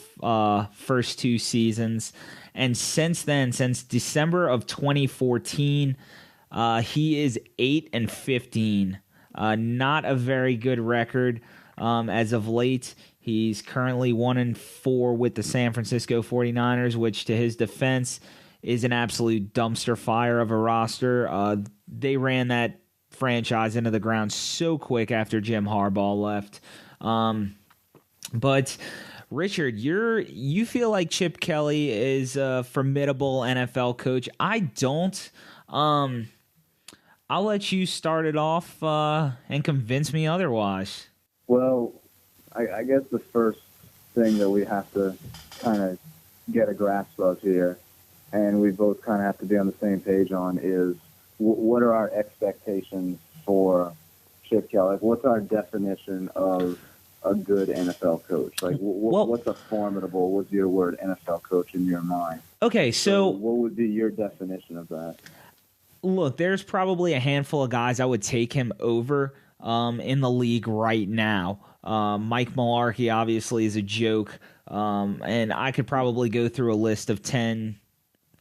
first 2 seasons. And since then, since December of 2014, he is 8-15. Not a very good record as of late. He's currently 1-4 with the San Francisco 49ers, which to his defense is an absolute dumpster fire of a roster. They ran that franchise into the ground so quick after Jim Harbaugh left. But Richard, you feel like Chip Kelly is a formidable NFL coach. I don't. I'll let you start it off and convince me otherwise. Well, I guess the first thing that we have to kind of get a grasp of here, and we both kind of have to be on the same page on, is what are our expectations for Chip Kelly? Like, what's our definition of a good NFL coach? Like, what's a formidable, what's your word, NFL coach in your mind? Okay, so what would be your definition of that? Look, there's probably a handful of guys I would take him over in the league right now. Mike Mularkey obviously is a joke, and I could probably go through a list of 10,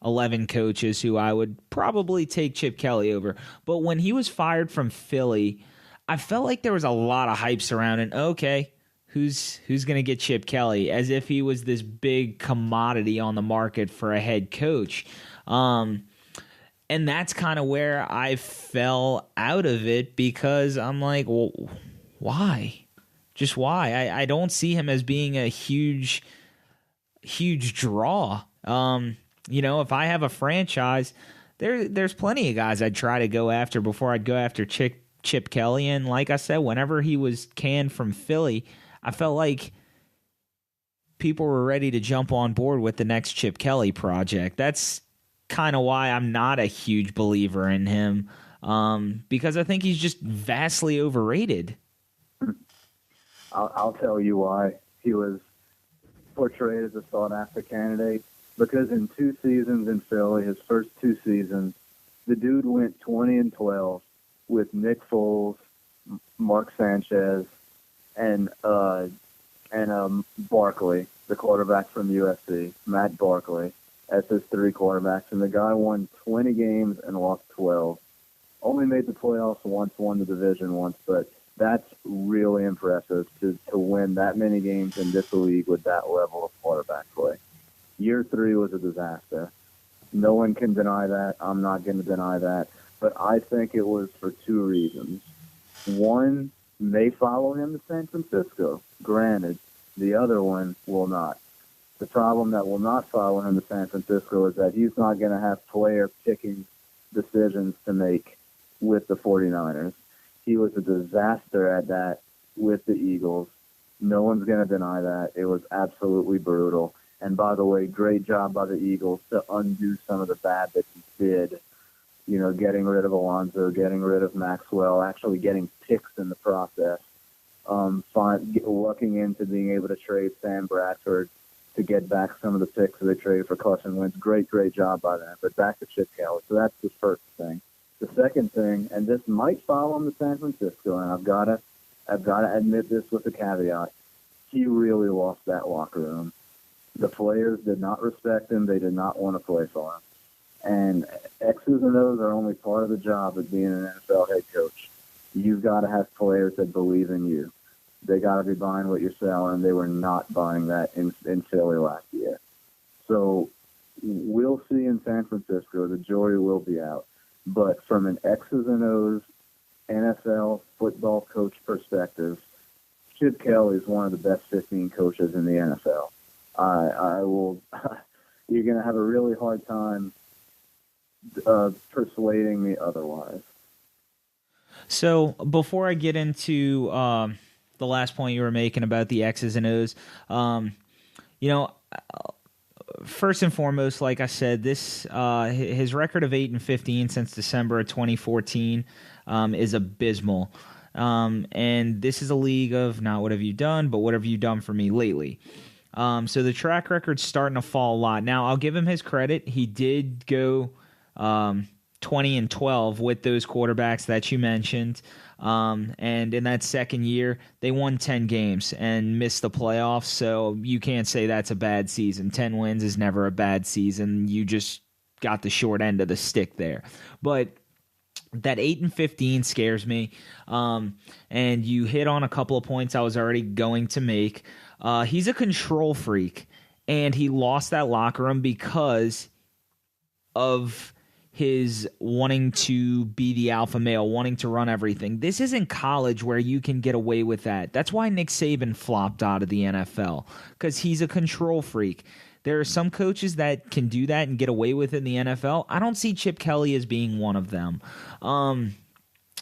11 coaches who I would probably take Chip Kelly over. But when he was fired from Philly, I felt like there was a lot of hype surrounding, okay, who's going to get Chip Kelly, as if he was this big commodity on the market for a head coach. And that's kind of where I fell out of it, because I'm like, well, why? Just why? I don't see him as being a huge draw. If I have a franchise, there's plenty of guys I'd try to go after before I'd go after Chip Kelly. And like I said, whenever he was canned from Philly, I felt like people were ready to jump on board with the next Chip Kelly project. That's kind of why I'm not a huge believer in him, because I think he's just vastly overrated. I'll tell you why. He was portrayed as a sought-after candidate, because in 2 seasons in Philly, his first 2 seasons, the dude went 20-12 with Nick Foles, Mark Sanchez, and Barkley, the quarterback from USC, Matt Barkley, as his 3 quarterbacks. And the guy won 20 games and lost 12. Only made the playoffs once, won the division once, but that's really impressive to win that many games in this league with that level of quarterback play. Year 3 was a disaster. No one can deny that. I'm not going to deny that. But I think it was for 2 reasons. One may follow him to San Francisco, granted. The other one will not. The problem that will not follow him to San Francisco is that he's not going to have player-picking decisions to make with the 49ers. He was a disaster at that with the Eagles. No one's going to deny that. It was absolutely brutal. And by the way, great job by the Eagles to undo some of the bad that he did. You know, getting rid of Alonzo, getting rid of Maxwell, actually getting picks in the process. Looking into being able to trade Sam Bradford to get back some of the picks that they traded for Carson Wentz. Great job by them. But back to Chip Kelly. So that's the first thing. The second thing, and this might follow him to San Francisco, and I've got to admit this with a caveat. He really lost that locker room. The players did not respect him. They did not want to play for him. And X's and O's are only part of the job of being an NFL head coach. You've got to have players that believe in you. They got to be buying what you're selling. They were not buying that in Philly last year. So we'll see in San Francisco. The jury will be out. But from an X's and O's NFL football coach perspective, Chip Kelly is one of the best 15 coaches in the NFL. I will. You're going to have a really hard time persuading me otherwise. So before I get into the last point you were making about the X's and O's, first and foremost, like I said, this his record of 8-15 since December of 2014 is abysmal. And this is a league of not what have you done, but what have you done for me lately. So the track record's starting to fall a lot. Now, I'll give him his credit. He did go 20-12 with those quarterbacks that you mentioned. And in that second year, they won 10 games and missed the playoffs. So you can't say that's a bad season. 10 wins is never a bad season. You just got the short end of the stick there. But that 8-15 scares me. And you hit on a couple of points I was already going to make. He's a control freak, and he lost that locker room because of his wanting to be the alpha male, wanting to run everything. This isn't college where you can get away with that. That's why Nick Saban flopped out of the NFL, because he's a control freak. There are some coaches that can do that and get away with it in the NFL. I don't see Chip Kelly as being one of them.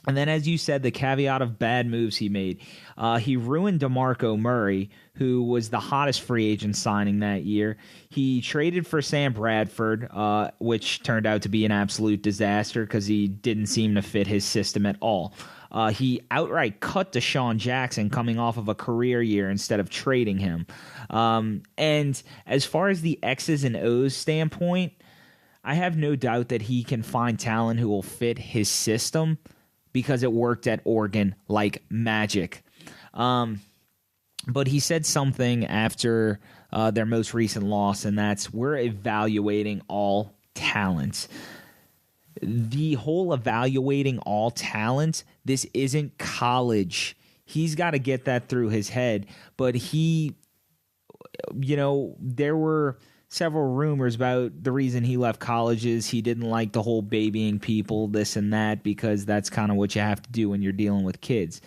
And then, as you said, the caveat of bad moves he made. He ruined DeMarco Murray, who was the hottest free agent signing that year. He traded for Sam Bradford, which turned out to be an absolute disaster because he didn't seem to fit his system at all. He outright cut Deshaun Jackson coming off of a career year instead of trading him. And as far as the X's and O's standpoint, I have no doubt that he can find talent who will fit his system, because it worked at Oregon like magic. But he said something after their most recent loss, and that's, we're evaluating all talent. The whole evaluating all talent, this isn't college. He's got to get that through his head. But there were several rumors about the reason he left colleges. He didn't like the whole babying people, this and that, because that's kind of what you have to do when you're dealing with kids.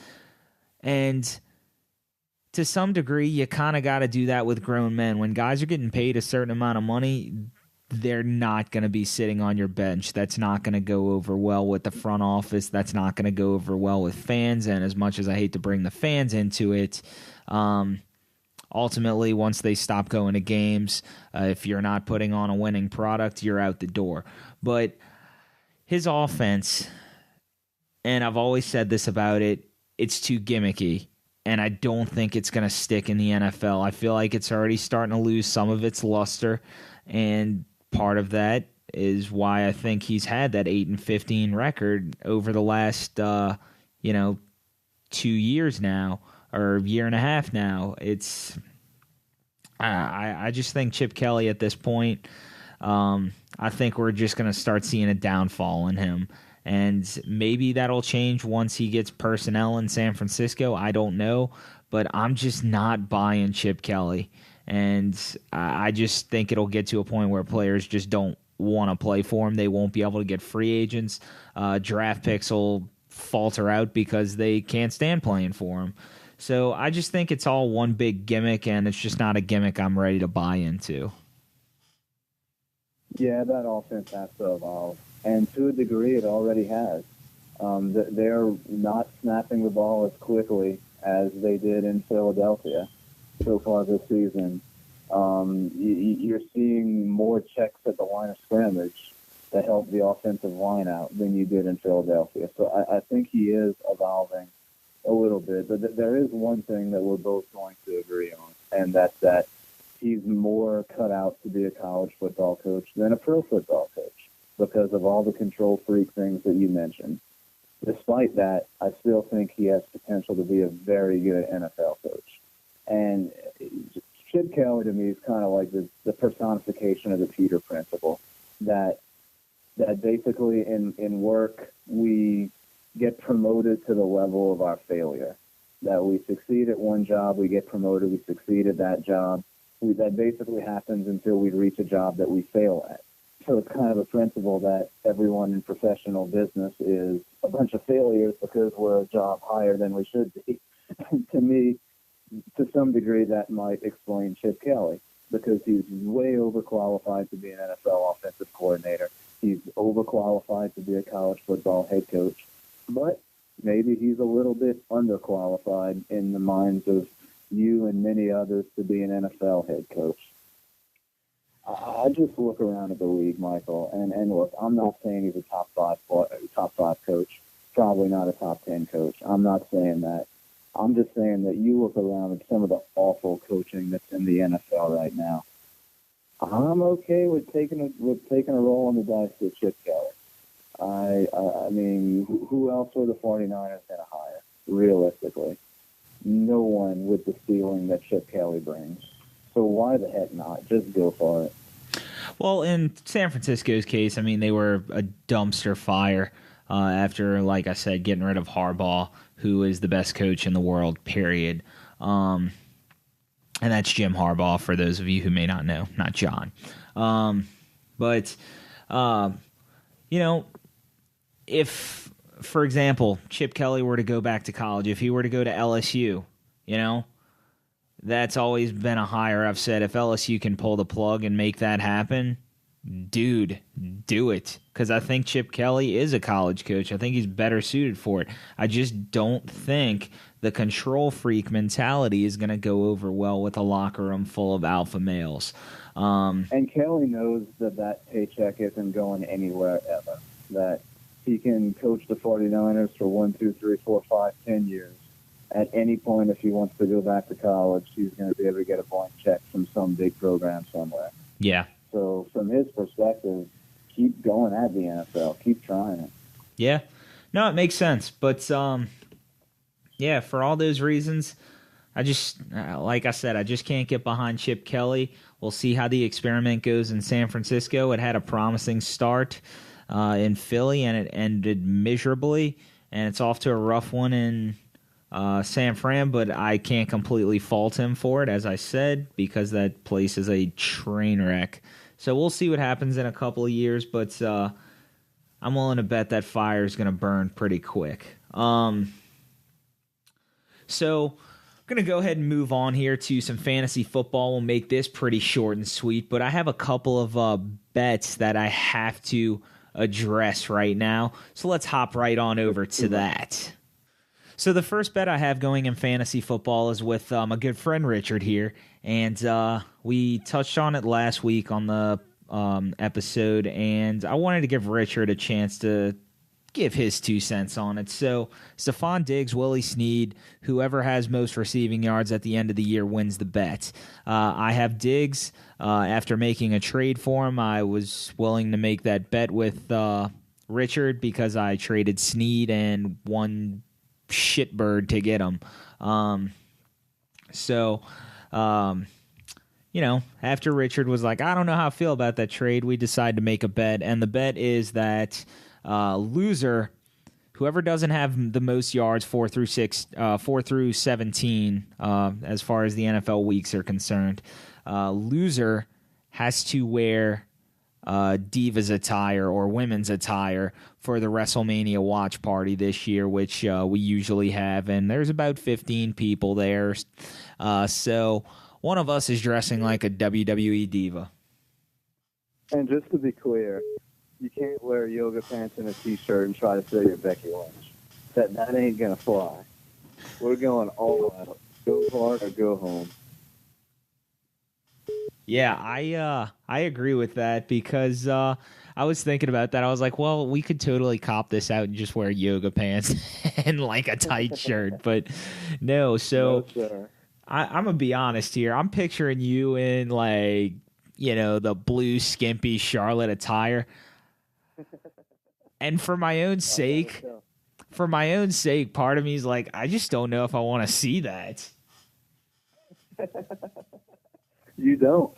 And to some degree, you kind of got to do that with grown men. When guys are getting paid a certain amount of money, they're not going to be sitting on your bench. That's not going to go over well with the front office. That's not going to go over well with fans. And as much as I hate to bring the fans into it, ultimately, once they stop going to games, if you're not putting on a winning product, you're out the door. But his offense, and I've always said this about it, it's too gimmicky, and I don't think it's going to stick in the NFL. I feel like it's already starting to lose some of its luster, And part of that is why I think he's had that 8-15 record over the last 2 years now, or year and a half now. It's I just think Chip Kelly at this point, I think we're just going to start seeing a downfall in him. And maybe that'll change once he gets personnel in San Francisco. I don't know. But I'm just not buying Chip Kelly. And I just think it'll get to a point where players just don't want to play for him. They won't be able to get free agents. Draft picks will falter out because they can't stand playing for him. So I just think it's all one big gimmick, and it's just not a gimmick I'm ready to buy into. Yeah, that offense has to evolve. And to a degree, it already has. They're not snapping the ball as quickly as they did in Philadelphia so far this season. You're seeing more checks at the line of scrimmage to help the offensive line out than you did in Philadelphia. So I think he is evolving a little bit. But there is one thing that we're both going to agree on, and that's that he's more cut out to be a college football coach than a pro football coach because of all the control freak things that you mentioned. Despite that, I still think he has potential to be a very good NFL coach. And Chip Kelly, to me, is kind of like the personification of the Peter principle, that basically in work we get promoted to the level of our failure. That we succeed at one job, we get promoted, we succeed at that job. That basically happens until we reach a job that we fail at. So it's kind of a principle that everyone in professional business is a bunch of failures because we're a job higher than we should be. To me, to some degree, that might explain Chip Kelly, because he's way overqualified to be an NFL offensive coordinator. He's overqualified to be a college football head coach. But maybe he's a little bit underqualified in the minds of you and many others to be an NFL head coach. I just look around at the league, Michael, and look, I'm not saying he's a top five coach, probably not a top 10 coach. I'm not saying that. I'm just saying that you look around at some of the awful coaching that's in the NFL right now. I'm okay with taking a roll on the dice with Chip Kelly. I mean, who else are the 49ers going to hire, realistically? No one with the ceiling that Chip Kelly brings. So why the heck not? Just go for it. Well, in San Francisco's case, I mean, they were a dumpster fire after, like I said, getting rid of Harbaugh, who is the best coach in the world, period. And that's Jim Harbaugh, for those of you who may not know, not John. But if, for example, Chip Kelly were to go back to college, if he were to go to LSU, that's always been a hire. I've said if LSU can pull the plug and make that happen, dude, do it. Because I think Chip Kelly is a college coach. I think he's better suited for it. I just don't think the control freak mentality is going to go over well with a locker room full of alpha males. And Kelly knows that paycheck isn't going anywhere ever. That he can coach the 49ers for 1, 2, 3, 4, 5, 10 years. At any point, if he wants to go back to college, he's going to be able to get a blank check from some big program somewhere. Yeah. So from his perspective, keep going at the NFL. Keep trying it. Yeah. No, it makes sense. But, yeah, for all those reasons, I just, like I said, I just can't get behind Chip Kelly. We'll see how the experiment goes in San Francisco. It had a promising start in Philly, and it ended miserably. And it's off to a rough one in San Fran, but I can't completely fault him for it, as I said, because that place is a train wreck. So we'll see what happens in a couple of years, but I'm willing to bet that fire is going to burn pretty quick. So I'm going to go ahead and move on here to some fantasy football. We'll make this pretty short and sweet, but I have a couple of bets that I have to address right now. So let's hop right on over to that. So the first bet I have going in fantasy football is with my good friend Richard here, and we touched on it last week on the episode, and I wanted to give Richard a chance to give his 2 cents on it. So Stephon Diggs, Willie Snead, whoever has most receiving yards at the end of the year wins the bet. I have Diggs. After making a trade for him, I was willing to make that bet with Richard because I traded Snead and one shitbird to get him. After Richard was like, I don't know how I feel about that trade, we decided to make a bet. And the bet is that loser, whoever doesn't have the most yards 4 through 17, as far as the NFL weeks are concerned, loser has to wear Divas attire or women's attire for the WrestleMania watch party this year, which we usually have, and there's about 15 people there. So one of us is dressing like a WWE diva. And just to be clear, you can't wear yoga pants and a T-shirt and try to say you're Becky Lynch. That ain't going to fly. We're going all out. Go hard or go home. Yeah, I agree with that because I was thinking about that. I was like, well, we could totally cop this out and just wear yoga pants and like a tight shirt. But no, so I'm going to be honest here. I'm picturing you in like, the blue skimpy Charlotte attire. And for my own sake, part of me is like, I just don't know if I want to see that. You don't.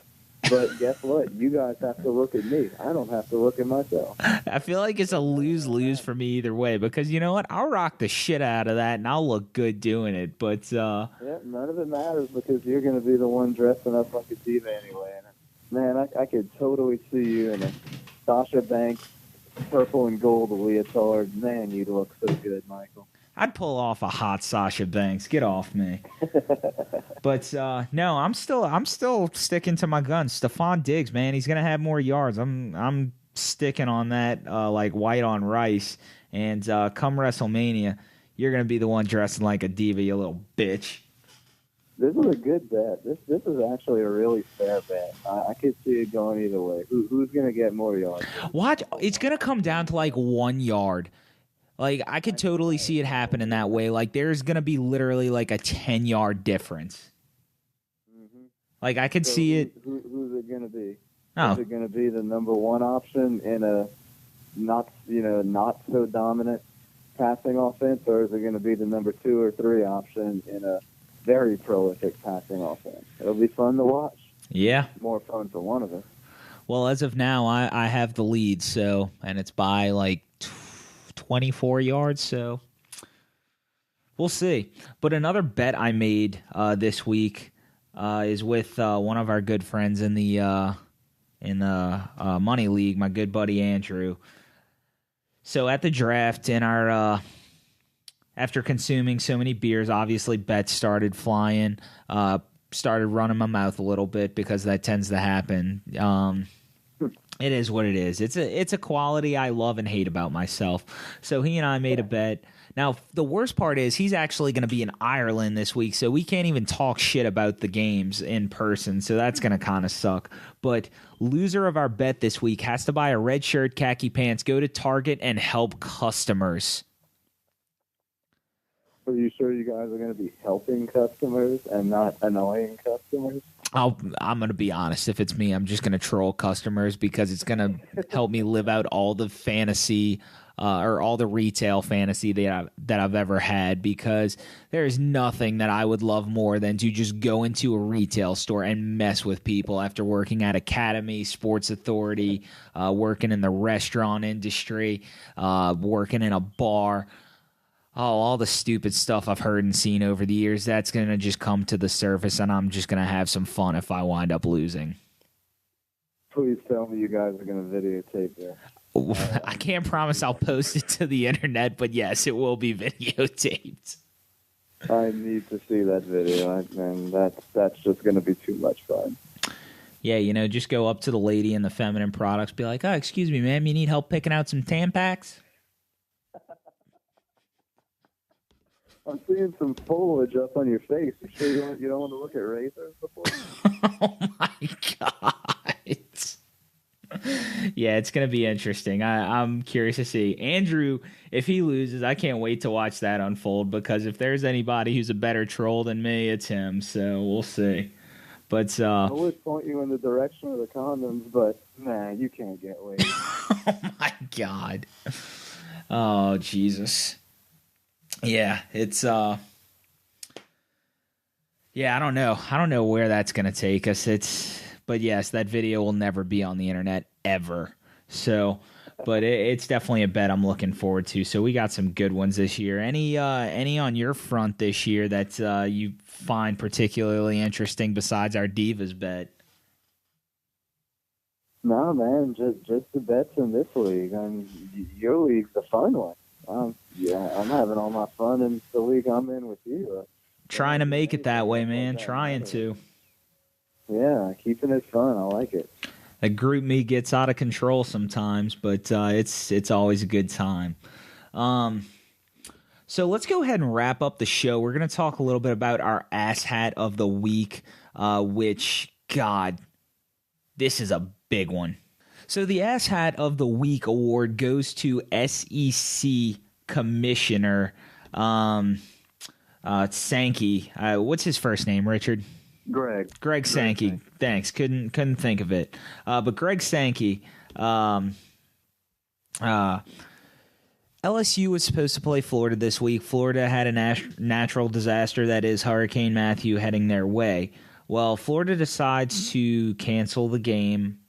But guess what? You guys have to look at me. I don't have to look at myself. I feel like it's a lose-lose for me either way because you know what? I'll rock the shit out of that and I'll look good doing it. But yeah, none of it matters because you're going to be the one dressing up like a diva anyway. And, man, I could totally see you in a Sasha Banks purple and gold leotard. Man, you'd look so good, Michael. I'd pull off a hot Sasha Banks. Get off me. But no, I'm still sticking to my guns. Stephon Diggs, man, he's gonna have more yards. I'm sticking on that like white on rice. And come WrestleMania, you're gonna be the one dressing like a diva, you little bitch. This is a good bet. This is actually a really fair bet. I could see it going either way. Who's gonna get more yards? Watch, it's gonna come down to like 1 yard. Like, I could totally see it happen in that way. Like, there's going to be literally, like, a 10-yard difference. Mm-hmm. Like, I could see it. Who's it going to be? Oh. Is it going to be the number one option in a not so dominant passing offense, or is it going to be the number 2 or 3 option in a very prolific passing offense? It'll be fun to watch. Yeah. More fun for one of us. Well, as of now, I have the lead, and it's by, like, 24 yards, so we'll see. But another bet I made this week is with one of our good friends in the money league, my good buddy Andrew. So at the draft, in our after consuming so many beers, obviously bets started flying. Started running my mouth a little bit because that tends to happen. It is what it is. It's a quality I love and hate about myself. So he and I made a bet. Now, the worst part is he's actually going to be in Ireland this week, so we can't even talk shit about the games in person, so that's going to kind of suck. But loser of our bet this week has to buy a red shirt, khaki pants, go to Target, and help customers. Are you sure you guys are going to be helping customers and not annoying customers? I'm going to be honest. If it's me, I'm just going to troll customers because it's going to help me live out all the fantasy or all the retail fantasy that I've ever had, because there is nothing that I would love more than to just go into a retail store and mess with people after working at Academy, Sports Authority, working in the restaurant industry, working in a bar. Oh, all the stupid stuff I've heard and seen over the years, that's going to just come to the surface, and I'm just going to have some fun if I wind up losing. Please tell me you guys are going to videotape this. I can't promise I'll post it to the internet, but yes, it will be videotaped. I need to see that video, man. That's just going to be too much fun. Yeah, just go up to the lady in the feminine products, be like, oh, excuse me, ma'am, you need help picking out some Tampax? I'm seeing some foliage up on your face. You sure you don't want to look at razors before? Oh, my God. Yeah, it's going to be interesting. I'm curious to see. Andrew, if he loses, I can't wait to watch that unfold, because if there's anybody who's a better troll than me, it's him. So we'll see. But I would point you in the direction of the condoms, but man, you can't get laid. oh my God. Oh Jesus. Yeah, it's yeah, I don't know. I don't know where that's going to take us. But yes, that video will never be on the internet ever. So, but it's definitely a bet I'm looking forward to. So we got some good ones this year. Any on your front this year that you find particularly interesting besides our Divas bet? No, man, just the bets in this league. I mean, your league's the fun one. Yeah, I'm having all my fun in the league I'm in with you. Trying to make it that way, man. Trying to. Yeah, keeping it fun. I like it. The group me gets out of control sometimes, but it's always a good time. So let's go ahead and wrap up the show. We're going to talk a little bit about our Asshat of the week, which, God, this is a big one. So the Asshat of the week award goes to SEC Commissioner Sankey. What's his first name, Richard? Greg Sankey. Thanks. Couldn't think of it. But Greg Sankey. LSU was supposed to play Florida this week. Florida had a natural disaster, that is Hurricane Matthew, heading their way. Well, Florida decides to cancel the game,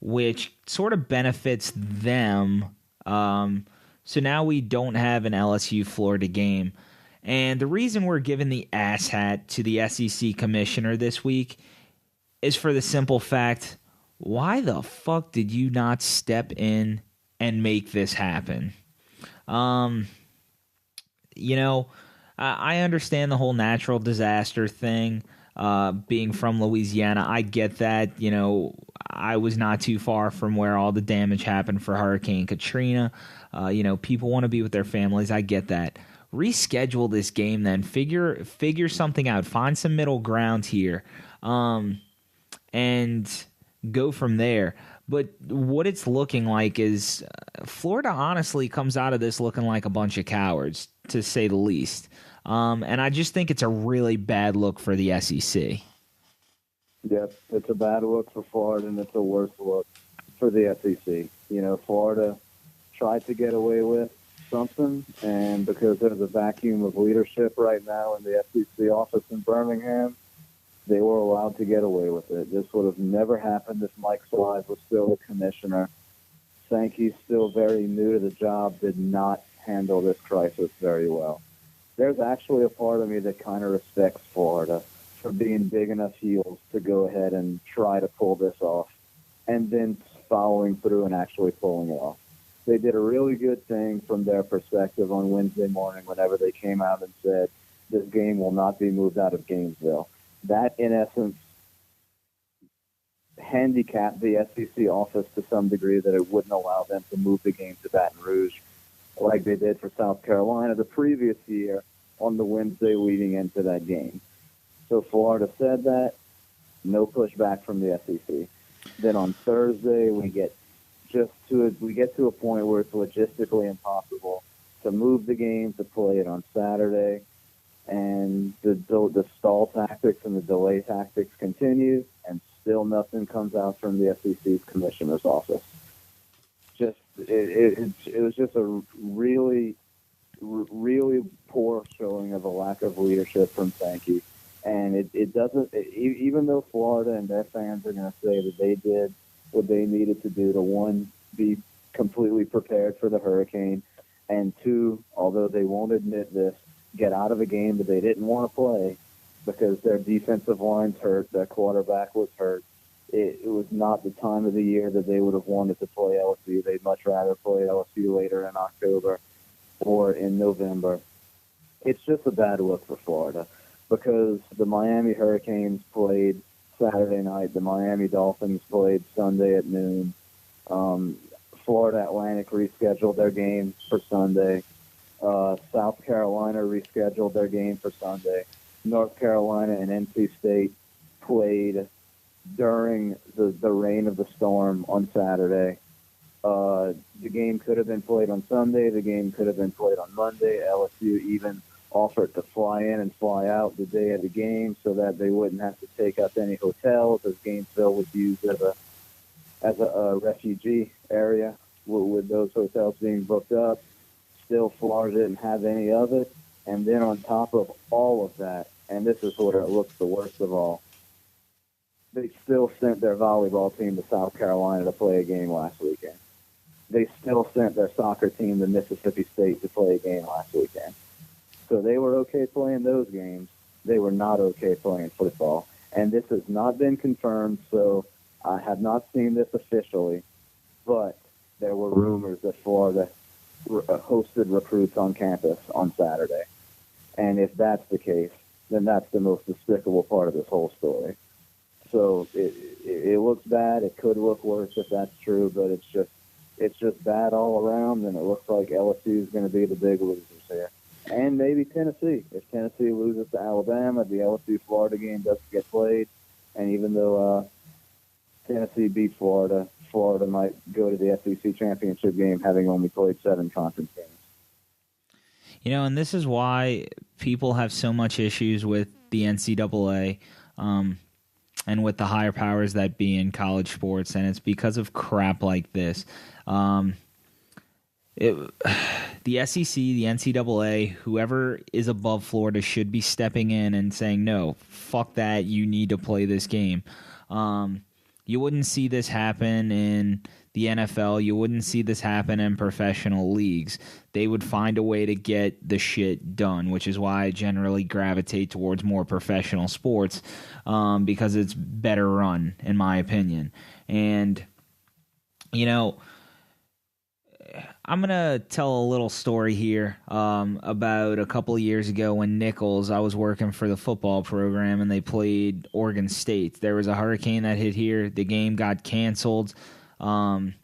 which sort of benefits them. So now we don't have an LSU-Florida game. And the reason we're giving the asshat to the SEC commissioner this week is for the simple fact, why the fuck did you not step in and make this happen? I understand the whole natural disaster thing. Being from Louisiana, I get that. I was not too far from where all the damage happened for Hurricane Katrina. People want to be with their families. I get that. Reschedule this game then. Figure something out. Find some middle ground here. And go from there. But what it's looking like is Florida honestly comes out of this looking like a bunch of cowards, to say the least. And I just think it's a really bad look for the SEC. Yep, it's a bad look for Florida, and it's a worse look for the SEC. Florida tried to get away with something, and because there's a vacuum of leadership right now in the SEC office in Birmingham, they were allowed to get away with it. This would have never happened if Mike Slive was still the commissioner. Sankey's still very new to the job, did not handle this crisis very well. There's actually a part of me that kind of respects Florida for being big enough heels to go ahead and try to pull this off, and then following through and actually pulling it off. They did a really good thing from their perspective on Wednesday morning whenever they came out and said, this game will not be moved out of Gainesville. That, in essence, handicapped the SEC office to some degree that it wouldn't allow them to move the game to Baton Rouge like they did for South Carolina the previous year on the Wednesday leading into that game. So Florida said that, no pushback from the SEC. Then on Thursday, we get to a point where it's logistically impossible to move the game, to play it on Saturday, and the stall tactics and the delay tactics continue, and still nothing comes out from the SEC's commissioner's office. It was just a really, really poor showing of a lack of leadership from Sankey. And it doesn't, even though Florida and their fans are going to say that they did what they needed to do to, one, be completely prepared for the hurricane, and two, although they won't admit this, get out of a game that they didn't want to play because their defensive line's hurt, their quarterback was hurt. It was not the time of the year that they would have wanted to play LSU. They'd much rather play LSU later in October or in November. It's just a bad look for Florida because the Miami Hurricanes played Saturday night. The Miami Dolphins played Sunday at noon. Florida Atlantic rescheduled their game for Sunday. South Carolina rescheduled their game for Sunday. North Carolina and NC State played during the reign of the storm on Saturday. The game could have been played on Sunday. The game could have been played on Monday. LSU even offered to fly in and fly out the day of the game so that they wouldn't have to take up any hotels, as Gainesville was used as a refugee area with those hotels being booked up. Still, Florida didn't have any of it. And then on top of all of that, and this is where it looks the worst of all, they still sent their volleyball team to South Carolina to play a game last weekend. They still sent their soccer team to Mississippi State to play a game last weekend. So they were okay playing those games. They were not okay playing football. And this has not been confirmed, so I have not seen this officially, but there were rumors that Florida hosted recruits on campus on Saturday. And if that's the case, then that's the most despicable part of this whole story. So it looks bad. It could look worse if that's true, but it's just bad all around, and it looks like LSU is going to be the big losers here. And maybe Tennessee. If Tennessee loses to Alabama, the LSU-Florida game doesn't get played. And even though Tennessee beat Florida, Florida might go to the SEC championship game having only played 7 conference games. You know, and this is why people have so much issues with the NCAA and with the higher powers that be in college sports, and it's because of crap like this. The SEC, the NCAA, whoever is above Florida should be stepping in and saying, no, fuck that, you need to play this game. You wouldn't see this happen in the NFL. You wouldn't see this happen in professional leagues. They would find a way to get the shit done, which is why I generally gravitate towards more professional sports, because it's better run, in my opinion. And, you know, I'm going to tell a little story here about a couple of years ago when Nichols, I was working for the football program, and they played Oregon State. There was a hurricane that hit here. The game got canceled, and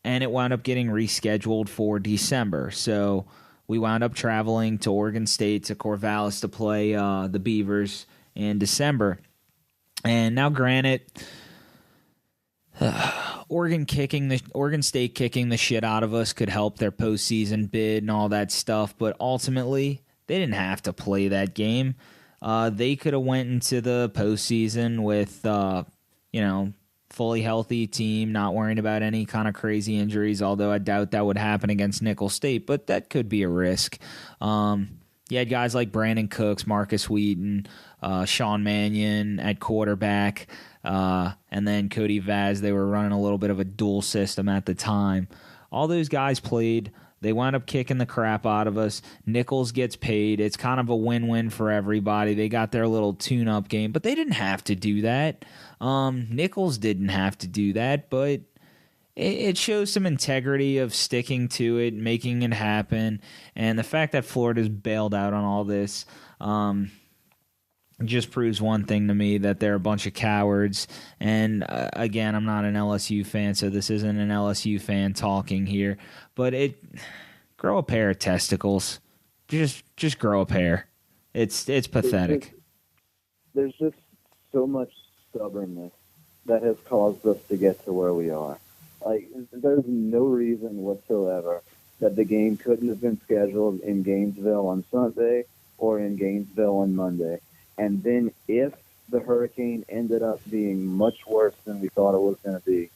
it wound up getting rescheduled for December. So we wound up traveling to Oregon State, to Corvallis, to play the Beavers in December. And now, granted, Oregon State kicking the shit out of us could help their postseason bid and all that stuff, but ultimately they didn't have to play that game. They could have went into the postseason with, fully healthy team, not worrying about any kind of crazy injuries. Although I doubt that would happen against Nicholls State, but that could be a risk. You had guys like Brandon Cooks, Marcus Wheaton, Sean Mannion at quarterback. And then Cody Vaz. They were running a little bit of a dual system at the time. All those guys played. They wound up kicking the crap out of us. Nichols gets paid. It's kind of a win-win for everybody. They got their little tune-up game, but they didn't have to do that. Nichols didn't have to do that, but it shows some integrity of sticking to it, making it happen, and the fact that Florida's bailed out on all this just proves one thing to me, that they're a bunch of cowards. And again, I'm not an LSU fan, so this isn't an LSU fan talking here, but grow a pair of testicles. Just grow a pair. It's pathetic. There's just so much stubbornness that has caused us to get to where we are. Like, there's no reason whatsoever that the game couldn't have been scheduled in Gainesville on Sunday or in Gainesville on Monday. And then if the hurricane ended up being much worse than we thought it was going to be,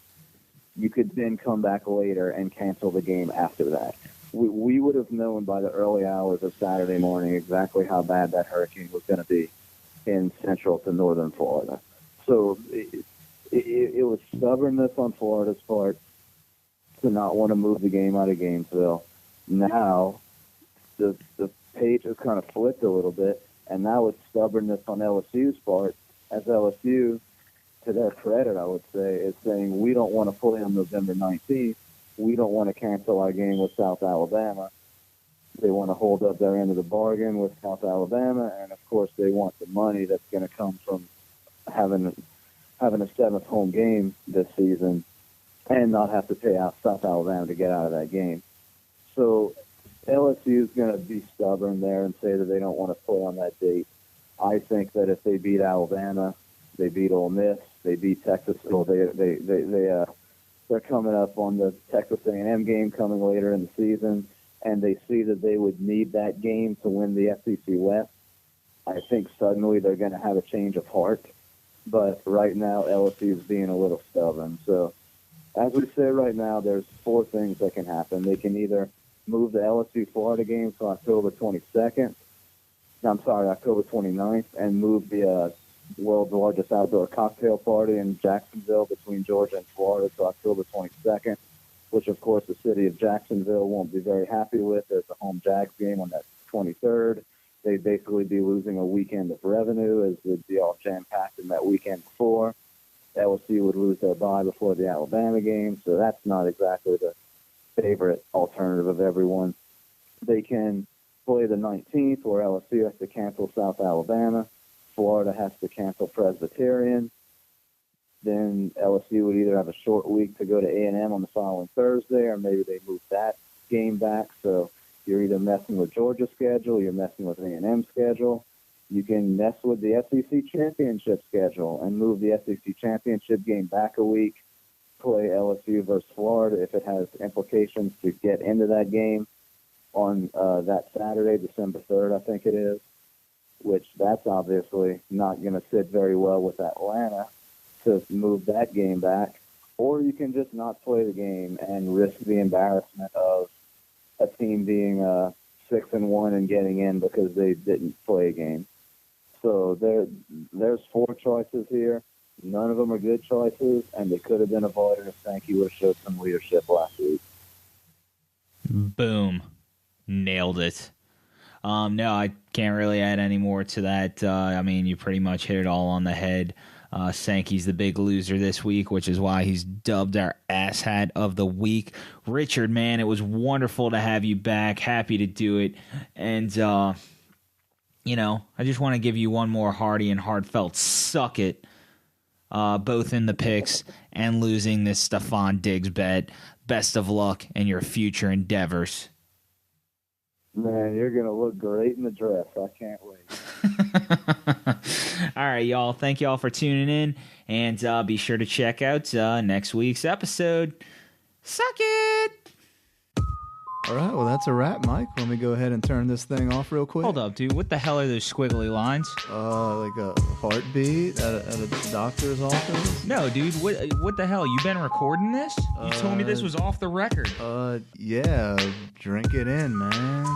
you could then come back later and cancel the game after that. We would have known by the early hours of Saturday morning exactly how bad that hurricane was going to be in central to northern Florida. So it was stubbornness on Florida's part to not want to move the game out of Gainesville. Now the page has kind of flipped a little bit. And now it's stubbornness on LSU's part, as LSU, to their credit, I would say, is saying we don't want to play on November 19th. We don't want to cancel our game with South Alabama. They want to hold up their end of the bargain with South Alabama, and of course they want the money that's going to come from having a 7th home game this season and not have to pay out South Alabama to get out of that game. So LSU is going to be stubborn there and say that they don't want to play on that date. I think that if they beat Alabama, They beat Ole Miss. They beat Texas. Well, they're coming up on the Texas A&M game coming later in the season, and they see that they would need that game to win the SEC West. I think suddenly they're going to have a change of heart. But right now, LSU is being a little stubborn. So as we say right now, there's 4 things that can happen. They can either move the LSU-Florida game to October 29th, and move the world's largest outdoor cocktail party in Jacksonville between Georgia and Florida to October 22nd, which, of course, the city of Jacksonville won't be very happy with. There's a home Jags game on that 23rd. They'd basically be losing a weekend of revenue, as would be all jam-packed in that weekend before. LSU would lose their bye before the Alabama game, so that's not exactly the favorite alternative of everyone. They can play the 19th, where LSU has to cancel South Alabama. Florida has to cancel Presbyterian. Then LSU would either have a short week to go to A&M on the following Thursday, or maybe they move that game back. So you're either messing with Georgia's schedule, you're messing with A&M's schedule. You can mess with the SEC championship schedule and move the SEC championship game back a week, play LSU versus Florida if it has implications to get into that game on that Saturday, December 3rd, I think it is, which that's obviously not going to sit very well with Atlanta to move that game back. Or you can just not play the game and risk the embarrassment of a team being 6-1 and getting in because they didn't play a game. So there's 4 choices here. None of them are good choices, and they could have been avoided if Sankey would have showed some leadership last week. Boom. Nailed it. No, I can't really add any more to that. I mean, you pretty much hit it all on the head. Sankey's the big loser this week, which is why he's dubbed our asshat of the week. Richard, man, it was wonderful to have you back. Happy to do it. And, I just want to give you one more hearty and heartfelt suck it, both in the picks and losing this Stephon Diggs bet. Best of luck in your future endeavors. Man, you're going to look great in the dress. I can't wait. All right, y'all. Thank y'all for tuning in. And be sure to check out next week's episode. Suck it! All right, well, that's a wrap, Mike. Let me go ahead and turn this thing off real quick. Hold up, dude. What the hell are those squiggly lines? Like a heartbeat at a doctor's office? No, dude. What the hell? You been recording this? You told me this was off the record. Yeah. Drink it in, man.